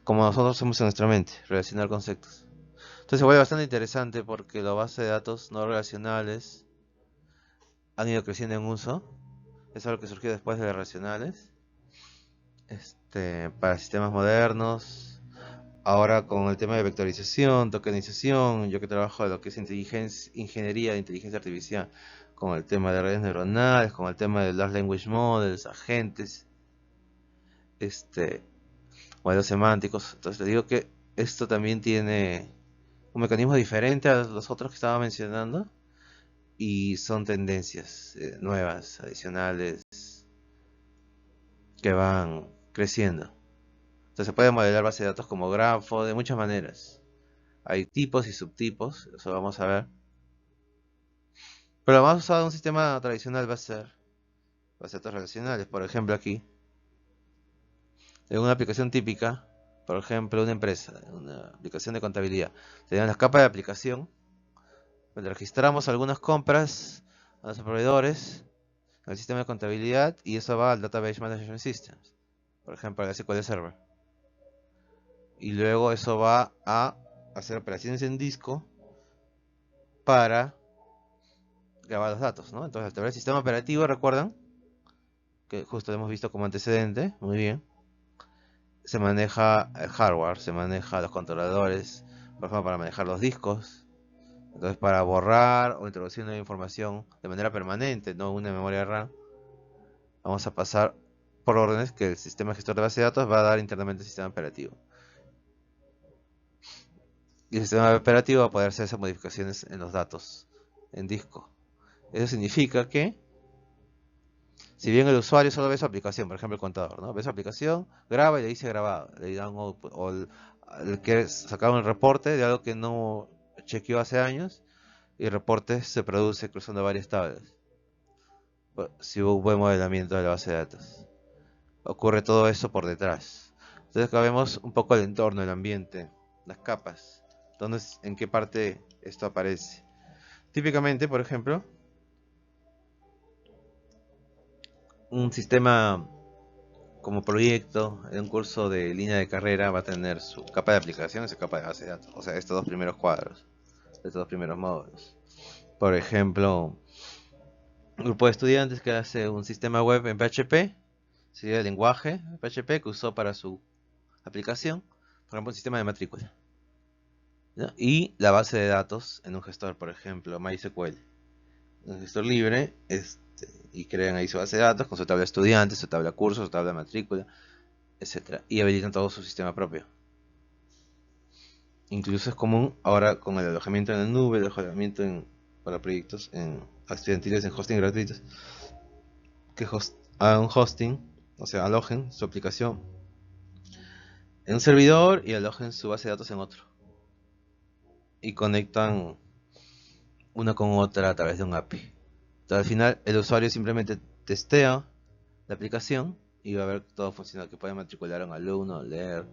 [SPEAKER 1] como nosotros hacemos en nuestra mente, relacionar conceptos. Entonces se vuelve bastante interesante porque las bases de datos no relacionales han ido creciendo en uso. Es algo que surgió después de las relacionales. Para sistemas modernos. Ahora con el tema de vectorización, tokenización, yo que trabajo en lo que es ingeniería de inteligencia artificial, con el tema de redes neuronales, con el tema de Large Language Models, agentes, modelos semánticos. Entonces le digo que esto también tiene un mecanismo diferente a los otros que estaba mencionando y son tendencias nuevas, adicionales, que van creciendo. Entonces se puede modelar base de datos como grafo de muchas maneras. Hay tipos y subtipos, eso vamos a ver. Pero lo más usado en un sistema tradicional va a ser datos relacionales. Por ejemplo, aquí, en una aplicación típica, por ejemplo, una empresa, una aplicación de contabilidad, tenemos las capas de aplicación, donde registramos algunas compras a los proveedores, al sistema de contabilidad, y eso va al Database Management Systems, por ejemplo, al SQL Server. Y luego eso va a hacer operaciones en disco para grabar los datos, ¿no? Entonces, al través del sistema operativo, recuerdan que justo lo hemos visto como antecedente, muy bien, se maneja el hardware, se maneja los controladores, por ejemplo, para manejar los discos. Entonces, para borrar o introducir nueva información de manera permanente, no una memoria RAM, vamos a pasar por órdenes que el sistema gestor de base de datos va a dar internamente al sistema operativo. Y el sistema operativo va a poder hacer esas modificaciones en los datos en disco. Eso significa que, si bien el usuario solo ve su aplicación, por ejemplo el contador, ¿no? Ve su aplicación, graba y le dice grabado, le da un output, o quiere sacar un reporte de algo que no chequeó hace años, y el reporte se produce cruzando varias tablas. Si hubo un buen modelamiento de la base de datos. Ocurre todo eso por detrás. Entonces acá vemos un poco el entorno, el ambiente, las capas, en qué parte esto aparece. Típicamente, por ejemplo, un sistema como proyecto en un curso de línea de carrera va a tener su capa de aplicación y su capa de base de datos. O sea, estos dos primeros cuadros, estos dos primeros módulos. Por ejemplo, un grupo de estudiantes que hace un sistema web en PHP, sería el lenguaje PHP que usó para su aplicación, por ejemplo, un sistema de matrícula, ¿no? Y la base de datos en un gestor, por ejemplo, MySQL, un gestor libre, y crean ahí su base de datos con su tabla de estudiantes, su tabla de cursos, su tabla de matrícula, etcétera, y habilitan todo su sistema propio. Incluso es común ahora con el alojamiento en la nube, el alojamiento para proyectos estudiantiles en hosting gratuitos, que hagan un hosting, o sea, alojen su aplicación en un servidor y alojen su base de datos en otro. Y conectan una con otra a través de un API. Entonces, al final, el usuario simplemente testea la aplicación y va a ver todo funcionando, que puede matricular a un alumno, leer,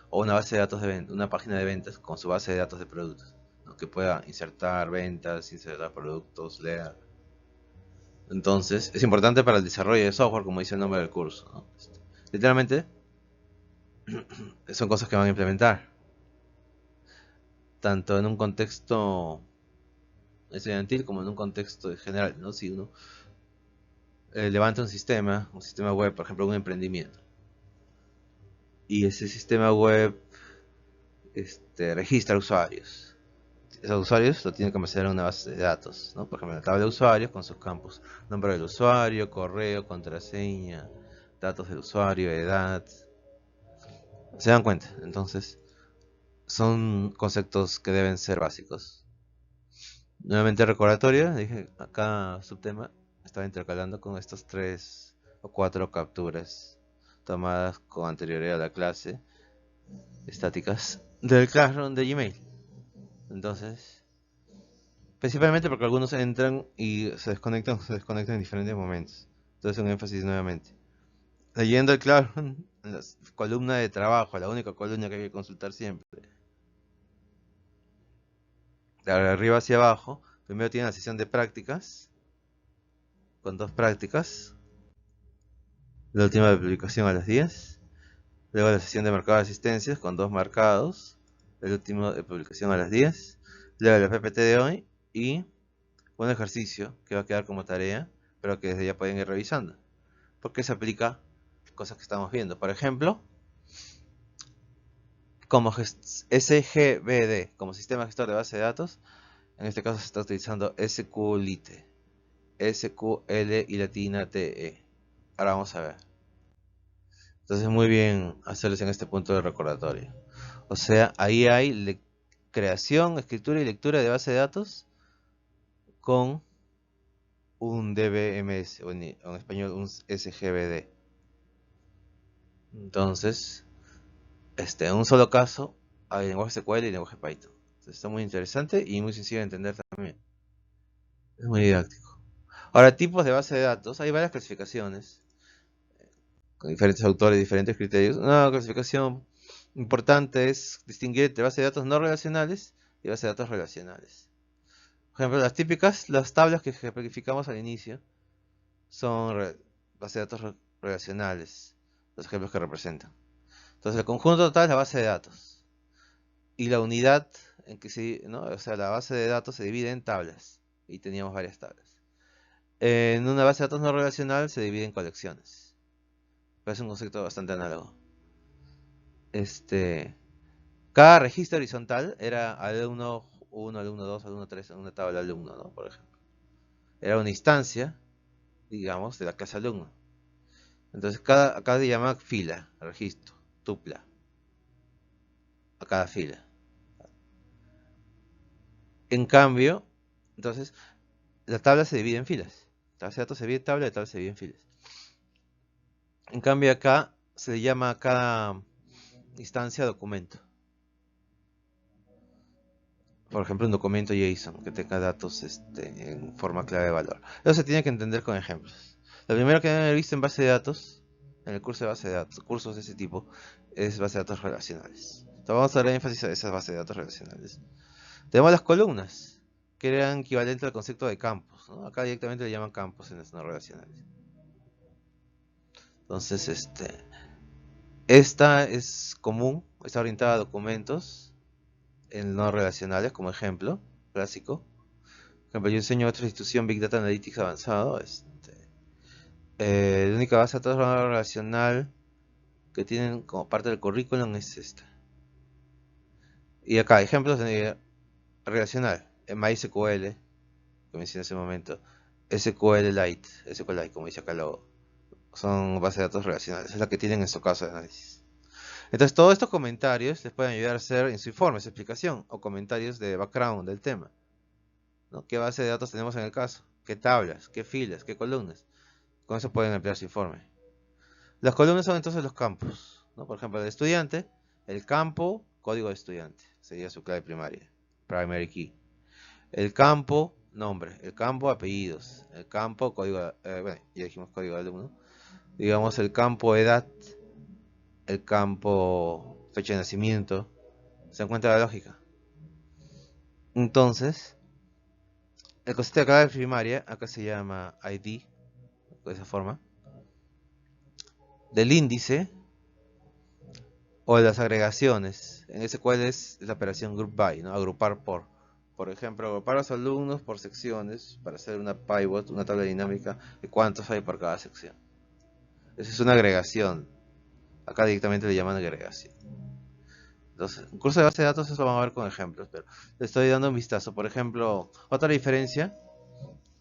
[SPEAKER 1] o una base de datos de ventas, una página de ventas con su base de datos de productos, ¿no? Que pueda insertar ventas, insertar productos, leer. Entonces, es importante para el desarrollo de software, como dice el nombre del curso, ¿no? Literalmente, son cosas que van a implementar, tanto en un contexto estudiantil como en un contexto general, ¿no? Si uno levanta un sistema web, por ejemplo, un emprendimiento, y ese sistema web registra usuarios. Esos usuarios lo tienen que almacenar en una base de datos, ¿no? Por ejemplo, la tabla de usuarios con sus campos: nombre del usuario, correo, contraseña, datos del usuario, edad. ¿Se dan cuenta? Entonces, son conceptos que deben ser básicos. Nuevamente recordatorio, dije, cada subtema estaba intercalando con estas 3 o 4 capturas tomadas con anterioridad a la clase, estáticas del Classroom de Gmail. Entonces, principalmente porque algunos entran y se desconectan en diferentes momentos. Entonces, un énfasis nuevamente. Leyendo el Classroom, en la columna de trabajo, la única columna que hay que consultar siempre, de arriba hacia abajo, primero tiene la sesión de prácticas, con 2 prácticas, la última de publicación a las 10, luego la sesión de marcado de asistencias con 2 marcados, el último de publicación a las 10, luego la PPT de hoy y un ejercicio que va a quedar como tarea, pero que desde ya pueden ir revisando, porque se aplica cosas que estamos viendo. Por ejemplo, como SGBD, como sistema gestor de base de datos, en este caso se está utilizando SQLite, SQL y latina TE. Ahora vamos a ver. Entonces, muy bien hacerles en este punto de recordatorio. O sea, ahí hay creación, escritura y lectura de base de datos con un DBMS, o en español un SGBD. Entonces, en un solo caso hay lenguaje SQL y lenguaje Python. Está muy interesante y muy sencillo de entender también. Es muy didáctico. Ahora, tipos de base de datos. Hay varias clasificaciones con diferentes autores, diferentes criterios. Una clasificación importante es distinguir entre bases de datos no relacionales y bases de datos relacionales. Por ejemplo, las típicas, las tablas que ejemplificamos al inicio, son bases de datos relacionales, los ejemplos que representan. Entonces, el conjunto total es la base de datos. Y la unidad en que ¿no? O sea, la base de datos se divide en tablas. Y teníamos varias tablas. En una base de datos no relacional se divide en colecciones. Pero es un concepto bastante análogo. Cada registro horizontal era alumno 1, alumno 2, alumno 3, en una tabla alumno, ¿no? Por ejemplo. Era una instancia, digamos, de la clase alumno. Entonces, acá se llama fila, registro, tupla. A cada fila. En cambio, entonces, la tabla se divide en filas. La base de datos se divide en tabla y la tabla se divide en filas. En cambio, acá se llama cada instancia documento. Por ejemplo, un documento JSON que tenga datos en forma clave de valor. Eso se tiene que entender con ejemplos. Lo primero que deben haber visto en base de datos, en el curso de base de datos, cursos de ese tipo, es base de datos relacionales. Entonces vamos a dar énfasis a esas bases de datos relacionales. Tenemos las columnas, que eran equivalentes al concepto de campos, ¿no? Acá directamente le llaman campos en las no relacionales. Entonces, esta es común, está orientada a documentos en no relacionales, como ejemplo clásico. Por ejemplo, yo enseño otra institución Big Data Analytics avanzado. La única base de datos relacional que tienen como parte del currículum es esta. Y acá, ejemplos de relacional. MySQL, que mencioné hace un momento. SQLite, como dice acá luego. Son bases de datos relacionales. Es la que tienen en su caso de análisis. Entonces, todos estos comentarios les pueden ayudar a hacer en su informe, su explicación, o comentarios de background del tema, ¿no? ¿Qué base de datos tenemos en el caso? ¿Qué tablas? ¿Qué filas? ¿Qué columnas? Con eso pueden emplear su informe. Las columnas son entonces los campos, ¿no? Por ejemplo, el estudiante, el campo, código de estudiante, sería su clave primaria, primary key. El campo, nombre, el campo, apellidos, el campo, código, bueno, ya dijimos código de alumno. Digamos el campo, edad, el campo, fecha de nacimiento. ¿Se encuentra la lógica? Entonces, el concepto de clave primaria, acá se llama ID, de esa forma, del índice o de las agregaciones. En ese cual es la operación group by, ¿no? Agrupar por. Por ejemplo, agrupar a los alumnos por secciones para hacer una pivot, una tabla dinámica de cuántos hay por cada sección. Esa es una agregación. Acá directamente le llaman agregación. Entonces, en curso de base de datos eso lo vamos a ver con ejemplos, pero le estoy dando un vistazo. Por ejemplo, otra diferencia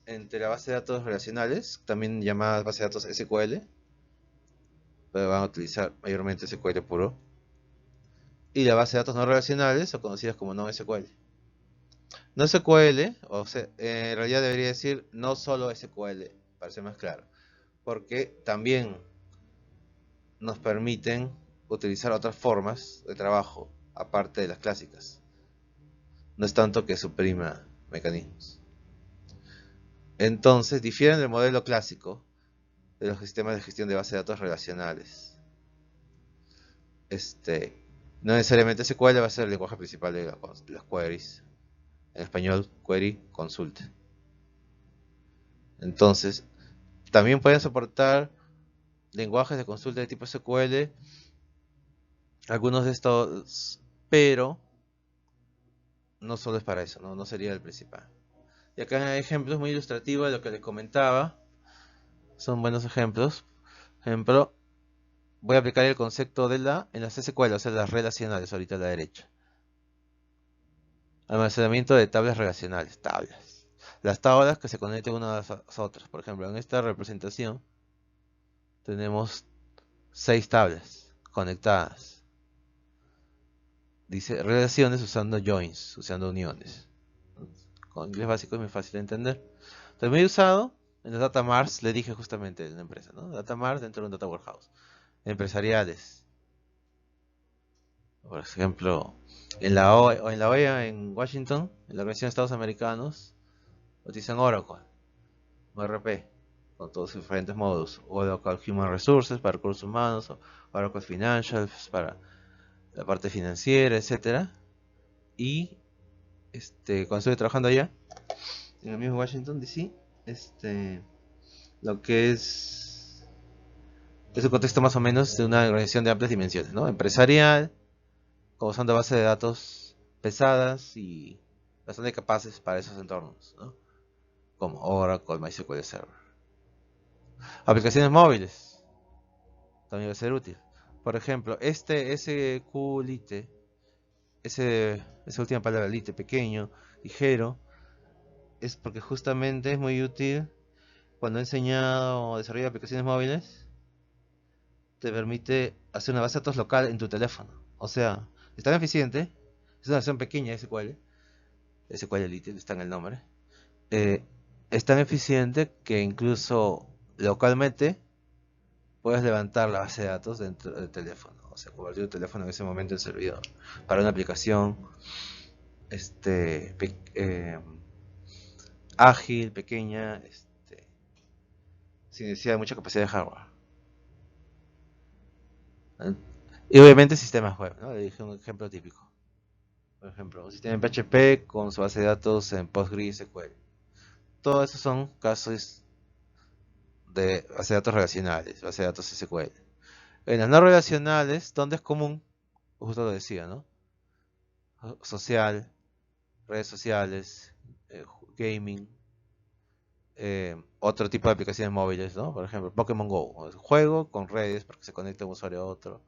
[SPEAKER 1] entre la base de datos relacionales, también llamadas base de datos SQL, pero van a utilizar mayormente SQL puro, y la base de datos no relacionales, o conocidas como no SQL. No SQL, o sea, en realidad debería decir no solo SQL, para ser más claro, porque también nos permiten utilizar otras formas de trabajo, aparte de las clásicas. No es tanto que suprima mecanismos. Entonces, difieren del modelo clásico de los sistemas de gestión de base de datos relacionales. No necesariamente SQL va a ser el lenguaje principal de las queries. En español, query, consulta. Entonces, también pueden soportar lenguajes de consulta de tipo SQL, algunos de estos, pero no solo es para eso, no sería el principal. Y acá hay ejemplos muy ilustrativos de lo que les comentaba. Son buenos ejemplos. Ejemplo, voy a aplicar el concepto en las SQL, o sea, las relacionales, ahorita a la derecha. Almacenamiento de tablas relacionales, tablas. Las tablas que se conecten unas a las otras. Por ejemplo, en esta representación tenemos 6 tablas conectadas. Dice relaciones usando joins, usando uniones. Con inglés básico es muy fácil de entender. Entonces, muy usado en los data marts, le dije justamente en la empresa, ¿no? Data mart dentro de un data warehouse. Empresariales. Por ejemplo, en la OEA en Washington, en la Organización de Estados Americanos, utilizan Oracle, ORP, con todos sus diferentes modos. Oracle Human Resources para recursos humanos, Oracle Financials para la parte financiera, etcétera. Y cuando estuve trabajando allá, en el mismo Washington DC, lo que es un contexto más o menos de una organización de amplias dimensiones, ¿no? Empresarial, usando bases de datos pesadas y bastante capaces para esos entornos, ¿no? Como Oracle, MySQL Server. Aplicaciones móviles, también va a ser útil. Por ejemplo, SQLite, esa última palabra, lite, pequeño, ligero, es porque justamente es muy útil cuando he enseñado a desarrollar aplicaciones móviles. Te permite hacer una base de datos local en tu teléfono. O sea, es tan eficiente, es una versión pequeña de SQL Elite, está en el nombre. eh, es tan eficiente que incluso localmente puedes levantar la base de datos dentro del teléfono. O sea, convertir el teléfono en ese momento en servidor para una aplicación este, ágil, pequeña, sin necesidad de mucha capacidad de hardware. Y obviamente sistemas web, ¿no? Le dije un ejemplo típico. Por ejemplo, un sistema en PHP con su base de datos en PostgreSQL. Todos esos son casos de base de datos relacionales, base de datos SQL. En las no relacionales, donde es común, justo lo decía, ¿no? Social, redes sociales, gaming, otro tipo de aplicaciones móviles, ¿no? Por ejemplo, Pokémon Go, juego con redes para que se conecte un usuario a otro.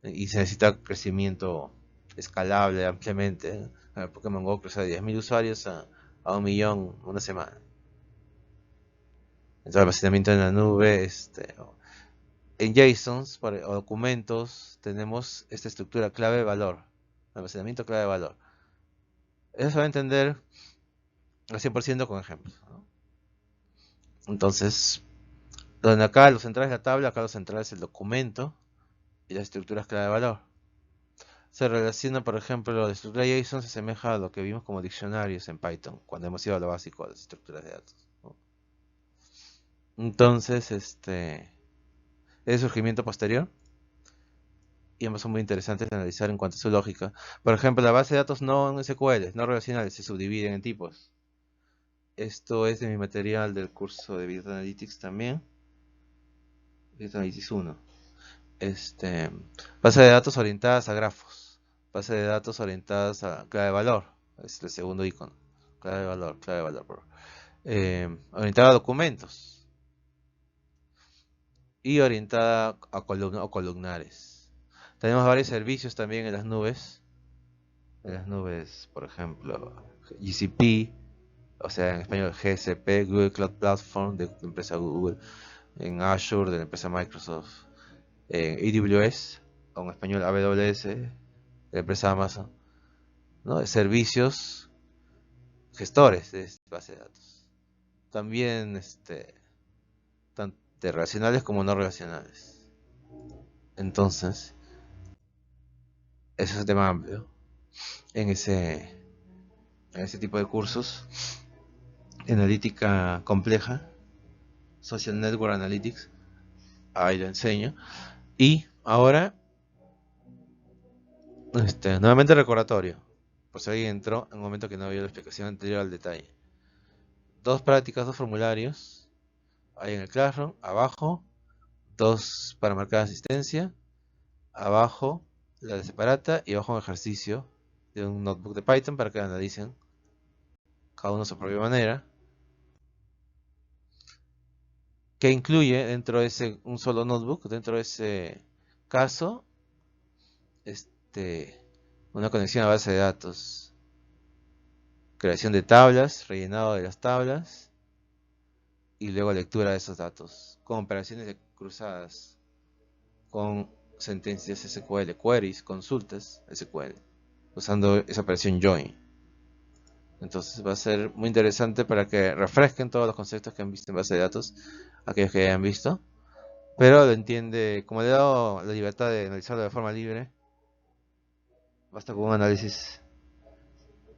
[SPEAKER 1] Y se necesita crecimiento escalable ampliamente. Pokémon Go crece de 10.000 usuarios a 1 millón una semana. Entonces, almacenamiento en la nube, en JSONs o documentos tenemos esta estructura clave-valor, almacenamiento clave-valor. Eso se va a entender al 100% con ejemplos, ¿no? Entonces, donde acá lo central es la tabla, acá lo central es el documento y las estructuras clave-valor. Se relaciona, por ejemplo, la estructura JSON se asemeja a lo que vimos como diccionarios en Python, cuando hemos ido a lo básico de las estructuras de datos, ¿no? Entonces, es surgimiento posterior y ambos son muy interesantes de analizar en cuanto a su lógica. Por ejemplo, la base de datos no SQL, no relacionales, se subdividen en tipos. Esto es de mi material del curso de Business Analytics también, Business Analytics 1. Base de datos orientadas a grafos, base de datos orientadas a clave de valor, es el segundo icono, clave de valor, clave de valor. Orientada a documentos y orientada a o columnares. Tenemos varios servicios también en las nubes, por ejemplo, GCP, o sea, en español GCP, Google Cloud Platform de la empresa Google, en Azure de la empresa Microsoft, en AWS, o en español AWS de la empresa Amazon, ¿no? Servicios gestores de base de datos. También tanto relacionales como no relacionales. Entonces, ese es un tema amplio en ese tipo de cursos. Analítica compleja, Social Network Analytics, ahí lo enseño. Y ahora, nuevamente recordatorio, por si alguien entró en un momento que no había la explicación anterior al detalle. Dos prácticas, dos formularios, ahí en el Classroom, abajo, dos para marcar asistencia, abajo la de separata y abajo un ejercicio de un notebook de Python para que analicen cada uno a su propia manera, que incluye dentro de un solo notebook, dentro de ese caso, una conexión a base de datos, creación de tablas, rellenado de las tablas y luego lectura de esos datos, con operaciones cruzadas, con sentencias SQL, queries, consultas SQL, usando esa operación join. Entonces va a ser muy interesante para que refresquen todos los conceptos que han visto en base de datos, aquellos que hayan visto, pero lo entiende, como le he dado la libertad de analizarlo de forma libre, basta con un análisis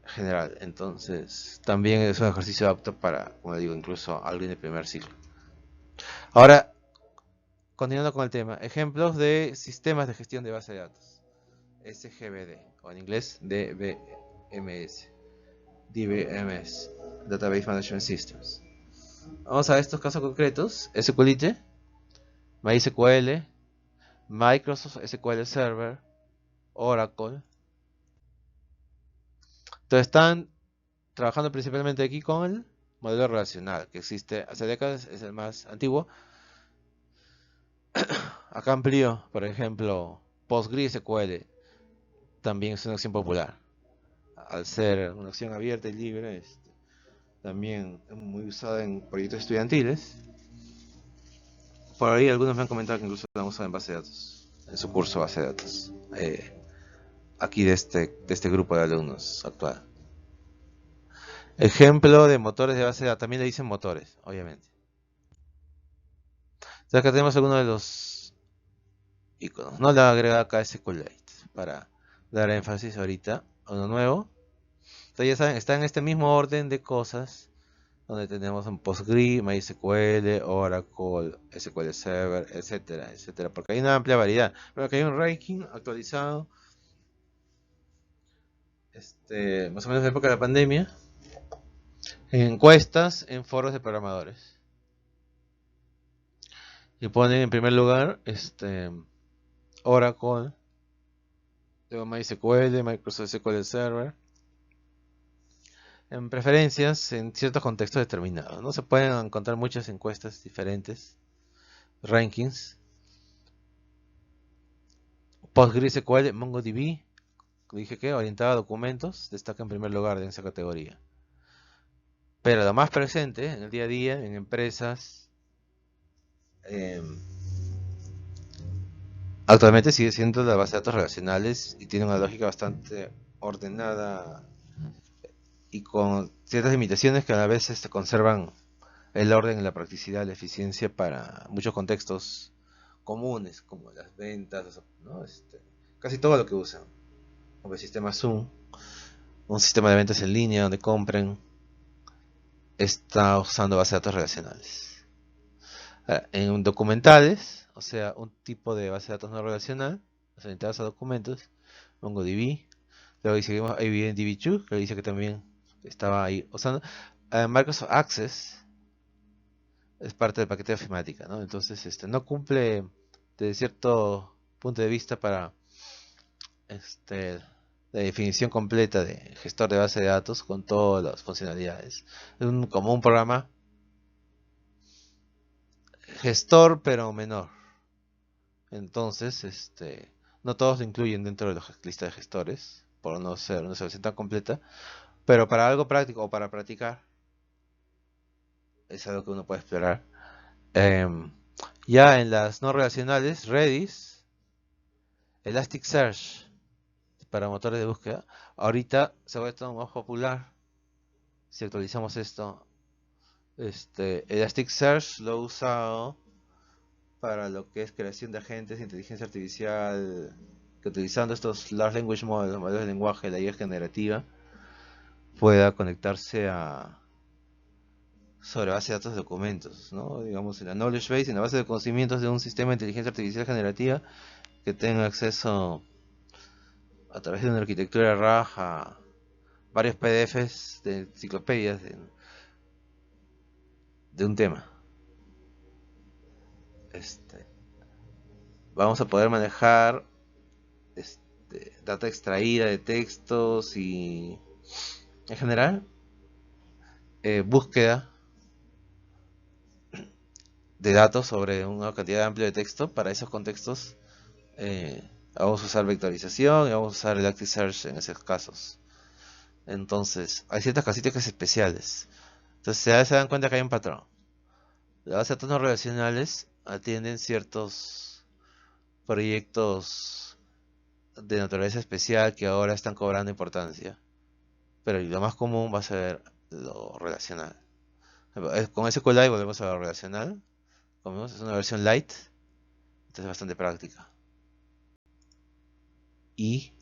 [SPEAKER 1] general. Entonces, también es un ejercicio apto para, como digo, incluso alguien de primer ciclo. Ahora, continuando con el tema, ejemplos de sistemas de gestión de base de datos. SGBD, o en inglés DBMS. DBMS, Database Management Systems. Vamos a estos casos concretos: SQLite, MySQL, Microsoft SQL Server, Oracle. Entonces están trabajando principalmente aquí con el modelo relacional que existe hace décadas, es el más antiguo. Acá amplio, por ejemplo, PostgreSQL también es una opción popular. Al ser una opción abierta y libre, también es muy usada en proyectos estudiantiles. Por ahí algunos me han comentado que incluso la usan en base de datos, en su curso base de datos. Aquí de este grupo de alumnos actual. Ejemplo de motores de base de datos, también le dicen motores, obviamente. Entonces acá tenemos algunos de los iconos. No le agrega acá SQLite para dar énfasis ahorita a uno nuevo. Entonces ya saben, está en este mismo orden de cosas donde tenemos un PostgreSQL, MySQL, Oracle, SQL Server, etcétera, etcétera, porque hay una amplia variedad. Pero aquí hay un ranking actualizado, más o menos de época de la pandemia, en encuestas, en foros de programadores. Y ponen en primer lugar, Oracle, luego MySQL, Microsoft SQL Server, en preferencias en ciertos contextos determinados. No se pueden encontrar muchas encuestas diferentes, rankings. PostgreSQL, MongoDB, dije que orientada a documentos, destaca en primer lugar en esa categoría. Pero lo más presente en el día a día, en empresas, eh, actualmente sigue siendo la base de datos relacionales y tiene una lógica bastante ordenada y con ciertas limitaciones que a la vez conservan el orden, la practicidad, la eficiencia para muchos contextos comunes, como las ventas, ¿no? Casi todo lo que usan, como el sistema Zoom, un sistema de ventas en línea donde compren, está usando bases de datos relacionales. En documentales, o sea, un tipo de base de datos no relacional, orientadas a documentos, MongoDB. Luego seguimos AVN-DB2, que dice que también estaba ahí usando. Microsoft Access es parte del paquete de ofimática, ¿no? Entonces, no cumple desde cierto punto de vista para la definición completa de gestor de base de datos con todas las funcionalidades. Es como un programa gestor, pero menor. Entonces, no todos lo incluyen dentro de la lista de gestores, por no ser una solución tan completa, pero para algo práctico o para practicar, es algo que uno puede explorar. Em, ya en las no relacionales, Redis, Elasticsearch para motores de búsqueda, ahorita se va a estar más popular. Si actualizamos esto, Elasticsearch lo he usado para lo que es creación de agentes de inteligencia artificial, que utilizando estos Large Language Models, modelos de lenguaje, la IA generativa, pueda conectarse a sobre base de datos de documentos, ¿no? Digamos, en la knowledge base, en la base de conocimientos de un sistema de inteligencia artificial generativa que tenga acceso a través de una arquitectura RAG a varios PDFs de enciclopedias de un tema. Vamos a poder manejar data extraída de textos y en general búsqueda de datos sobre una cantidad amplia de texto. Para esos contextos vamos a usar vectorización y vamos a usar Elasticsearch en esos casos. Entonces, hay ciertas casitas especiales. Entonces, se dan cuenta que hay un patrón. Las bases de datos no relacionales atienden ciertos proyectos de naturaleza especial que ahora están cobrando importancia. Pero lo más común va a ser lo relacional. Con SQLite volvemos a lo relacional. Como vemos, es una versión light. Entonces es bastante práctica. Y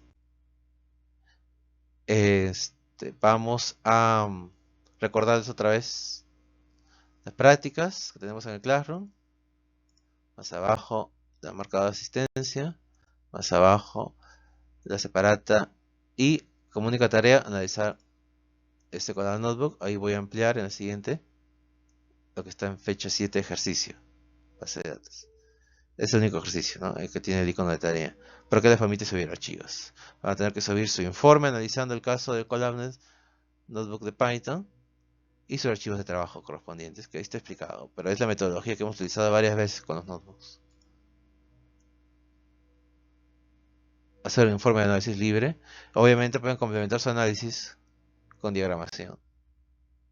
[SPEAKER 1] Vamos a recordarles otra vez las prácticas que tenemos en el Classroom. Más abajo, la marcador de asistencia. Más abajo, la separata. Y como única tarea, analizar con la notebook. Ahí voy a ampliar en el siguiente lo que está en fecha 7 ejercicio. Base de datos. Es el único ejercicio, ¿no? El que tiene el icono de tarea. Pero que les permite subir archivos. Van a tener que subir su informe analizando el caso de Columns Notebook de Python y sus archivos de trabajo correspondientes, que ahí está explicado. Pero es la metodología que hemos utilizado varias veces con los notebooks. Hacer un informe de análisis libre. Obviamente pueden complementar su análisis con diagramación.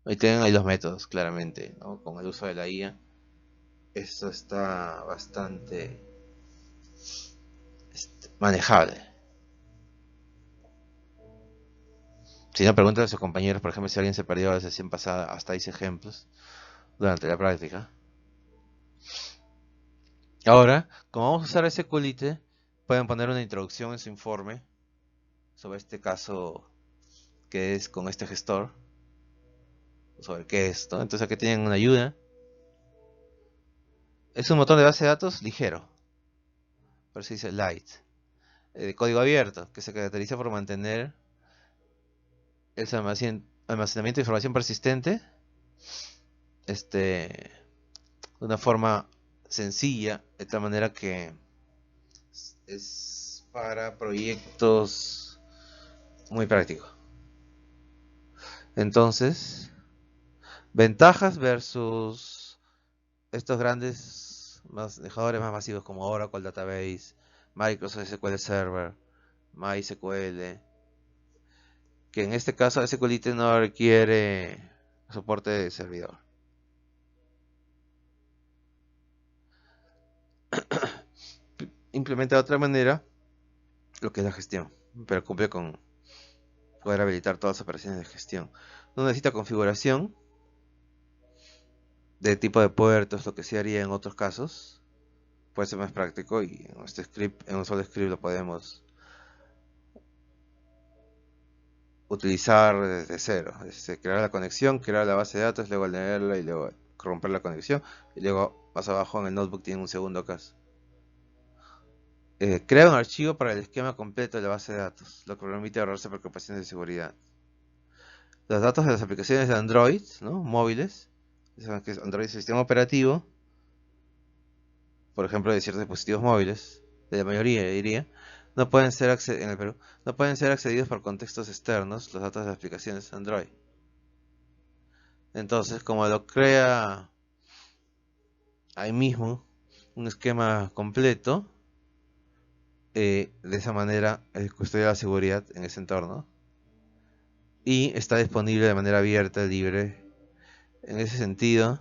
[SPEAKER 1] Ahí tienen ahí los métodos, claramente, ¿no? Con el uso de la IA. Esto está bastante manejable. Si no, preguntan a sus compañeros, por ejemplo, si alguien se perdió la sesión pasada, hasta hice ejemplos durante la práctica. Ahora, como vamos a usar SQLite, pueden poner una introducción en su informe sobre este caso que es con este gestor, sobre qué es esto. Entonces aquí tienen una ayuda. Es un motor de base de datos ligero, por eso dice light, de código abierto, que se caracteriza por mantener el almacenamiento de información persistente de una forma sencilla, de tal manera que es para proyectos muy prácticos. Entonces, ventajas versus estos grandes manejadores más masivos como Oracle Database, Microsoft SQL Server, MySQL, que en este caso SQLite no requiere soporte de servidor. Implementa de otra manera lo que es la gestión, pero cumple con poder habilitar todas las operaciones de gestión. No necesita configuración de tipo de puertos, lo que se haría en otros casos. Puede ser más práctico y en este script, en un solo script lo podemos utilizar desde cero. Crear la conexión, crear la base de datos, luego leerla y luego romper la conexión. Y luego más abajo en el notebook tiene un segundo caso. Crea un archivo para el esquema completo de la base de datos, lo que permite ahorrarse preocupaciones de seguridad. Los datos de las aplicaciones de Android, ¿no? Móviles, que es Android sistema operativo, por ejemplo, de ciertos dispositivos móviles, de la mayoría diría, no pueden ser en el Perú, no pueden ser accedidos por contextos externos, los datos de las aplicaciones Android. Entonces, como lo crea ahí mismo un esquema completo, de esa manera custodia la seguridad en ese entorno y está disponible de manera abierta, libre. En ese sentido,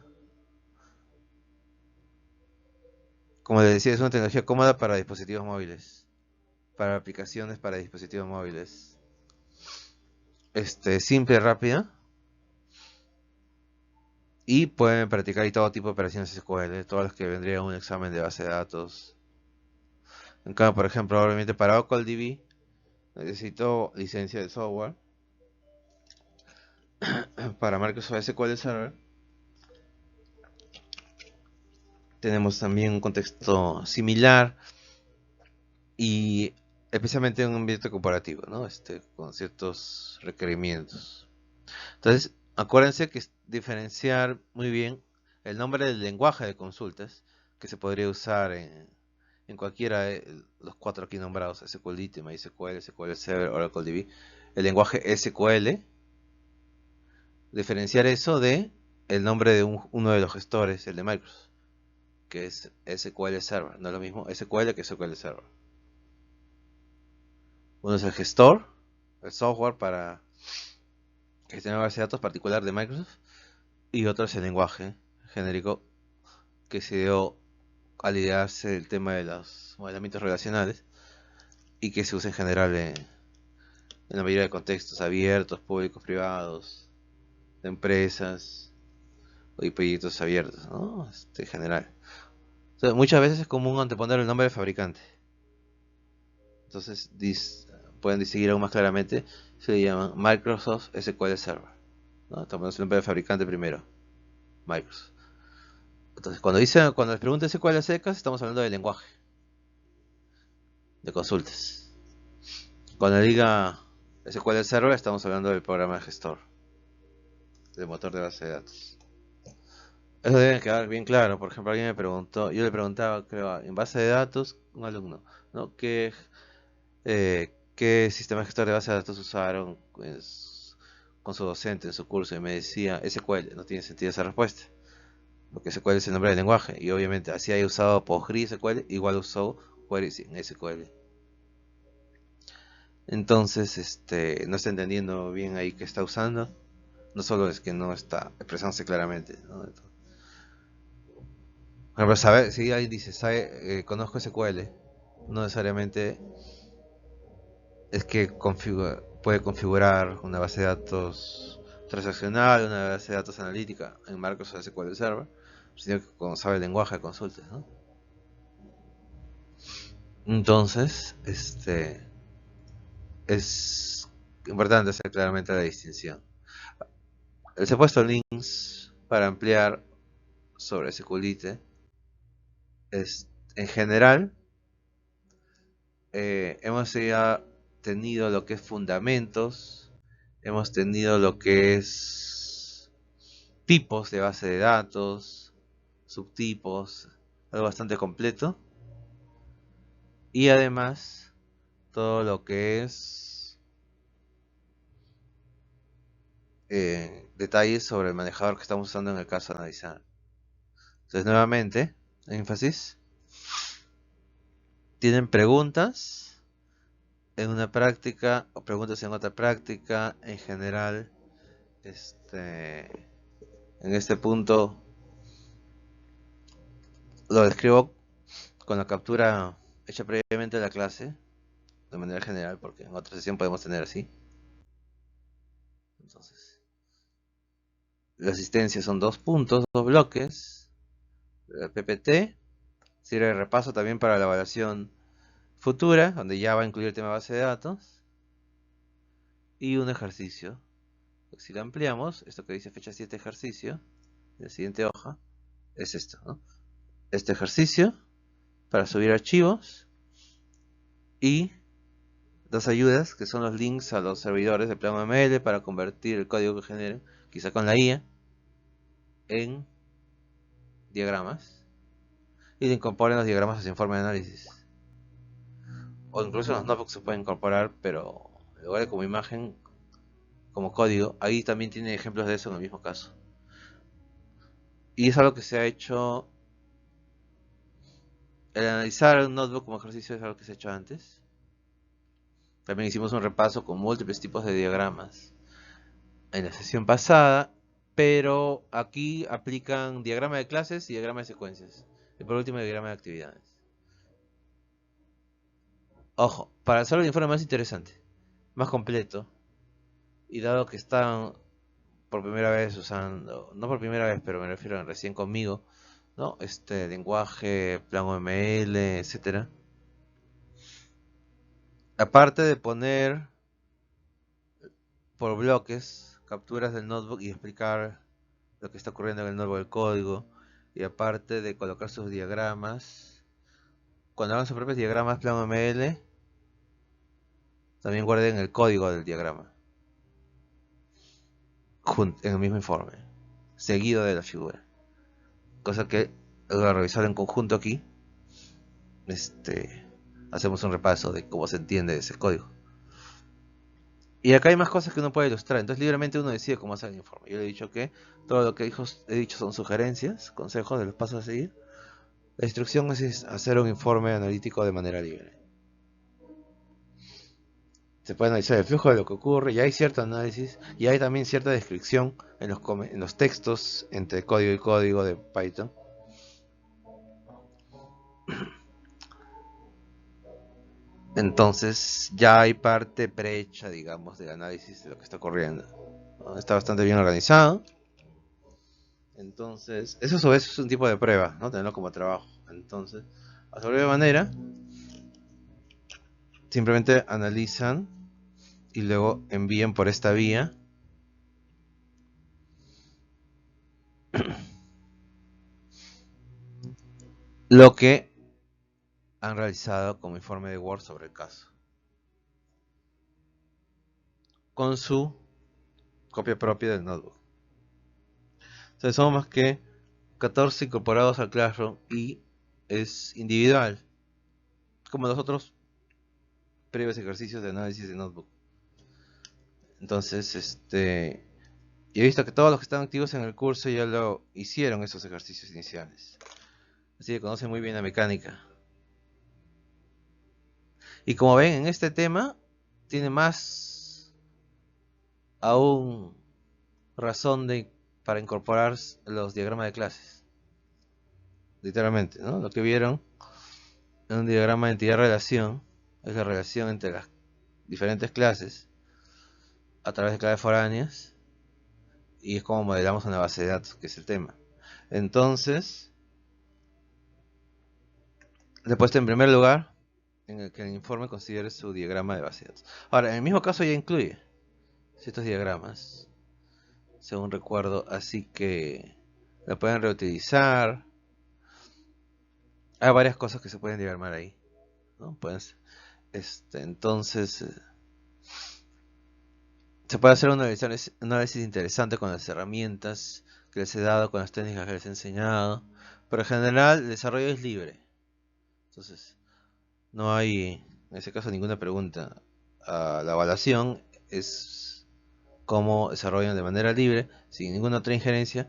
[SPEAKER 1] como les decía, es una tecnología cómoda para dispositivos móviles, para aplicaciones para dispositivos móviles. Simple, rápida, y pueden practicar y todo tipo de operaciones SQL, todas las que vendrían un examen de base de datos. En cambio, por ejemplo, obviamente para OracleDB necesito licencia de software. Para Microsoft SQL Server tenemos también un contexto similar y especialmente en un ambiente corporativo, ¿no? Con ciertos requerimientos. Entonces, acuérdense que es diferenciar muy bien el nombre del lenguaje de consultas que se podría usar en cualquiera de los 4 aquí nombrados: SQLite, MySQL, SQL Server, OracleDB. El lenguaje SQL, diferenciar eso de el nombre de uno de los gestores, el de Microsoft, que es SQL Server. No es lo mismo SQL que SQL Server. Uno es el gestor, el software para gestionar base de datos particular de Microsoft, y otro es el lenguaje genérico que se dio al idearse el tema de los modelamientos relacionales y que se usa en general en la mayoría de contextos abiertos, públicos, privados, de empresas y proyectos abiertos, ¿no? En general. Entonces, muchas veces es común anteponer el nombre del fabricante. Entonces, pueden distinguir aún más claramente, se le llaman Microsoft SQL Server, ¿no? Estamos hablando del nombre del fabricante primero, Microsoft. Entonces, cuando les pregunte SQL a secas, estamos hablando del lenguaje de consultas. Cuando diga SQL Server, estamos hablando del programa de gestor, del motor de base de datos. Eso debe quedar bien claro. Por ejemplo, alguien me preguntó, yo le preguntaba, creo, en base de datos, un alumno, ¿no? ¿Qué sistema gestor de base de datos usaron, pues, con su docente en su curso? Y me decía SQL. No tiene sentido esa respuesta, porque SQL es el nombre del lenguaje. Y obviamente, así haya usado PostgreSQL, igual usó queries en SQL. Entonces, no está entendiendo bien ahí qué está usando. No solo es que no está expresándose claramente, ¿no? Por ejemplo, si alguien dice, conozco SQL, no necesariamente es que puede configurar una base de datos transaccional, una base de datos analítica en Microsoft SQL Server, sino que sabe el lenguaje de consultas, ¿no? Entonces, es importante hacer claramente la distinción. Les he puesto links para ampliar sobre SQLite. En general, hemos ya tenido lo que es fundamentos, hemos tenido lo que es tipos de base de datos, subtipos, algo bastante completo. Y además, todo lo que es detalles sobre el manejador que estamos usando en el caso de analizar. Entonces, nuevamente, énfasis. ¿Tienen preguntas en una práctica o preguntas en otra práctica? En general, en este punto lo describo con la captura hecha previamente de la clase, de manera general, porque en otra sesión podemos tener así. Entonces, la asistencia son 2 puntos, 2 bloques. El PPT sirve de repaso también para la evaluación futura, donde ya va a incluir el tema base de datos. Y un ejercicio. Si lo ampliamos, esto que dice fecha 7 ejercicio, en la siguiente hoja, es esto, ¿no? Este ejercicio para subir archivos y 2 ayudas que son los links a los servidores de Plano ML para convertir el código que generen, quizá con la IA, en diagramas y le incorporen los diagramas a su informe de análisis. O incluso en los notebooks se puede incorporar, pero en lugar de como imagen, como código, ahí también tiene ejemplos de eso en el mismo caso. Y es algo que se ha hecho. El analizar un notebook como ejercicio es algo que se ha hecho antes. También hicimos un repaso con múltiples tipos de diagramas en la sesión pasada, pero aquí aplican diagrama de clases y diagrama de secuencias. Y por último, diagrama de actividades. Ojo, para hacer el informe más interesante, más completo, y dado que están por primera vez usando, no por primera vez, pero me refiero a recién conmigo, ¿no? Este lenguaje, Plano ML, etcétera. Aparte de poner por bloques capturas del notebook y explicar lo que está ocurriendo en el notebook del código, y aparte de colocar sus diagramas, cuando hagan sus propios diagramas Plano ML, también guarden el código del diagrama en el mismo informe, seguido de la figura, cosa que al revisar en conjunto aquí, hacemos un repaso de cómo se entiende ese código. Y acá hay más cosas que uno puede ilustrar, entonces libremente uno decide cómo hacer el informe. Yo le he dicho que todo lo que he dicho son sugerencias, consejos de los pasos a seguir. La instrucción es hacer un informe analítico de manera libre. Se puede analizar el flujo de lo que ocurre, y hay cierto análisis, y hay también cierta descripción en los textos entre código y código de Python. Entonces ya hay parte prehecha, digamos, del análisis de lo que está ocurriendo. Está bastante bien organizado. Entonces, eso a su vez es un tipo de prueba, ¿no? Tenerlo como trabajo. Entonces, a su manera, simplemente analizan y luego envíen por esta vía lo que han realizado como informe de Word sobre el caso, con su copia propia del notebook. Entonces somos más que 14 incorporados al Classroom y es individual, como los otros previos ejercicios de análisis de notebook. Entonces, y he visto que todos los que están activos en el curso ya lo hicieron esos ejercicios iniciales. Así que conocen muy bien la mecánica. Y como ven, en este tema tiene más aún razón para incorporar los diagramas de clases. Literalmente, ¿no? Lo que vieron en un diagrama de entidad-relación es la relación entre las diferentes clases a través de claves foráneas, y es como modelamos una base de datos, que es el tema. Entonces, le he puesto en primer lugar en el que el informe considere su diagrama de base de datos. Ahora, en el mismo caso ya incluye ciertos diagramas, según recuerdo, así que lo pueden reutilizar. Hay varias cosas que se pueden diagramar ahí, ¿no? Entonces, se puede hacer un análisis interesante con las herramientas que les he dado, con las técnicas que les he enseñado, pero en general el desarrollo es libre. Entonces, no hay, en ese caso, ninguna pregunta. La evaluación es cómo desarrollan de manera libre, sin ninguna otra injerencia,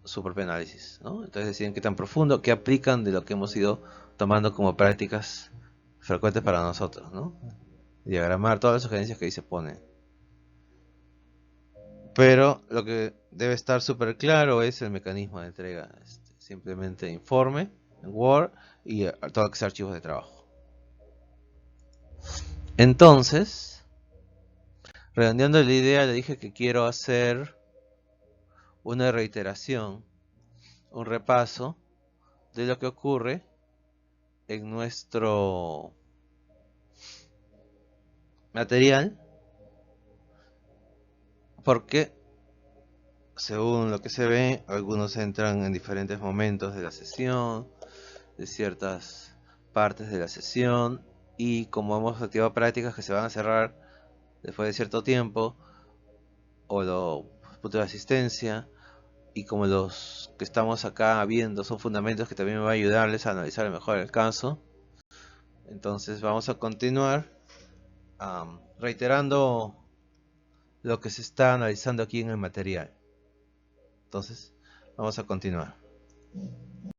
[SPEAKER 1] su propio análisis, ¿no? Entonces deciden qué tan profundo, qué aplican de lo que hemos ido tomando como prácticas frecuentes para nosotros, ¿no? Diagramar todas las sugerencias que ahí se ponen. Pero lo que debe estar súper claro es el mecanismo de entrega. Simplemente informe en Word y todos los archivos de trabajo. Entonces, redondeando la idea, le dije que quiero hacer una reiteración, un repaso de lo que ocurre en nuestro material, porque según lo que se ve, algunos entran en diferentes momentos de la sesión, de ciertas partes de la sesión, y como hemos activado prácticas que se van a cerrar después de cierto tiempo, o los puntos de asistencia, y como los que estamos acá viendo son fundamentos que también me va a ayudarles a analizar mejor el caso, entonces vamos a continuar reiterando lo que se está analizando aquí en el material. Entonces, vamos a continuar.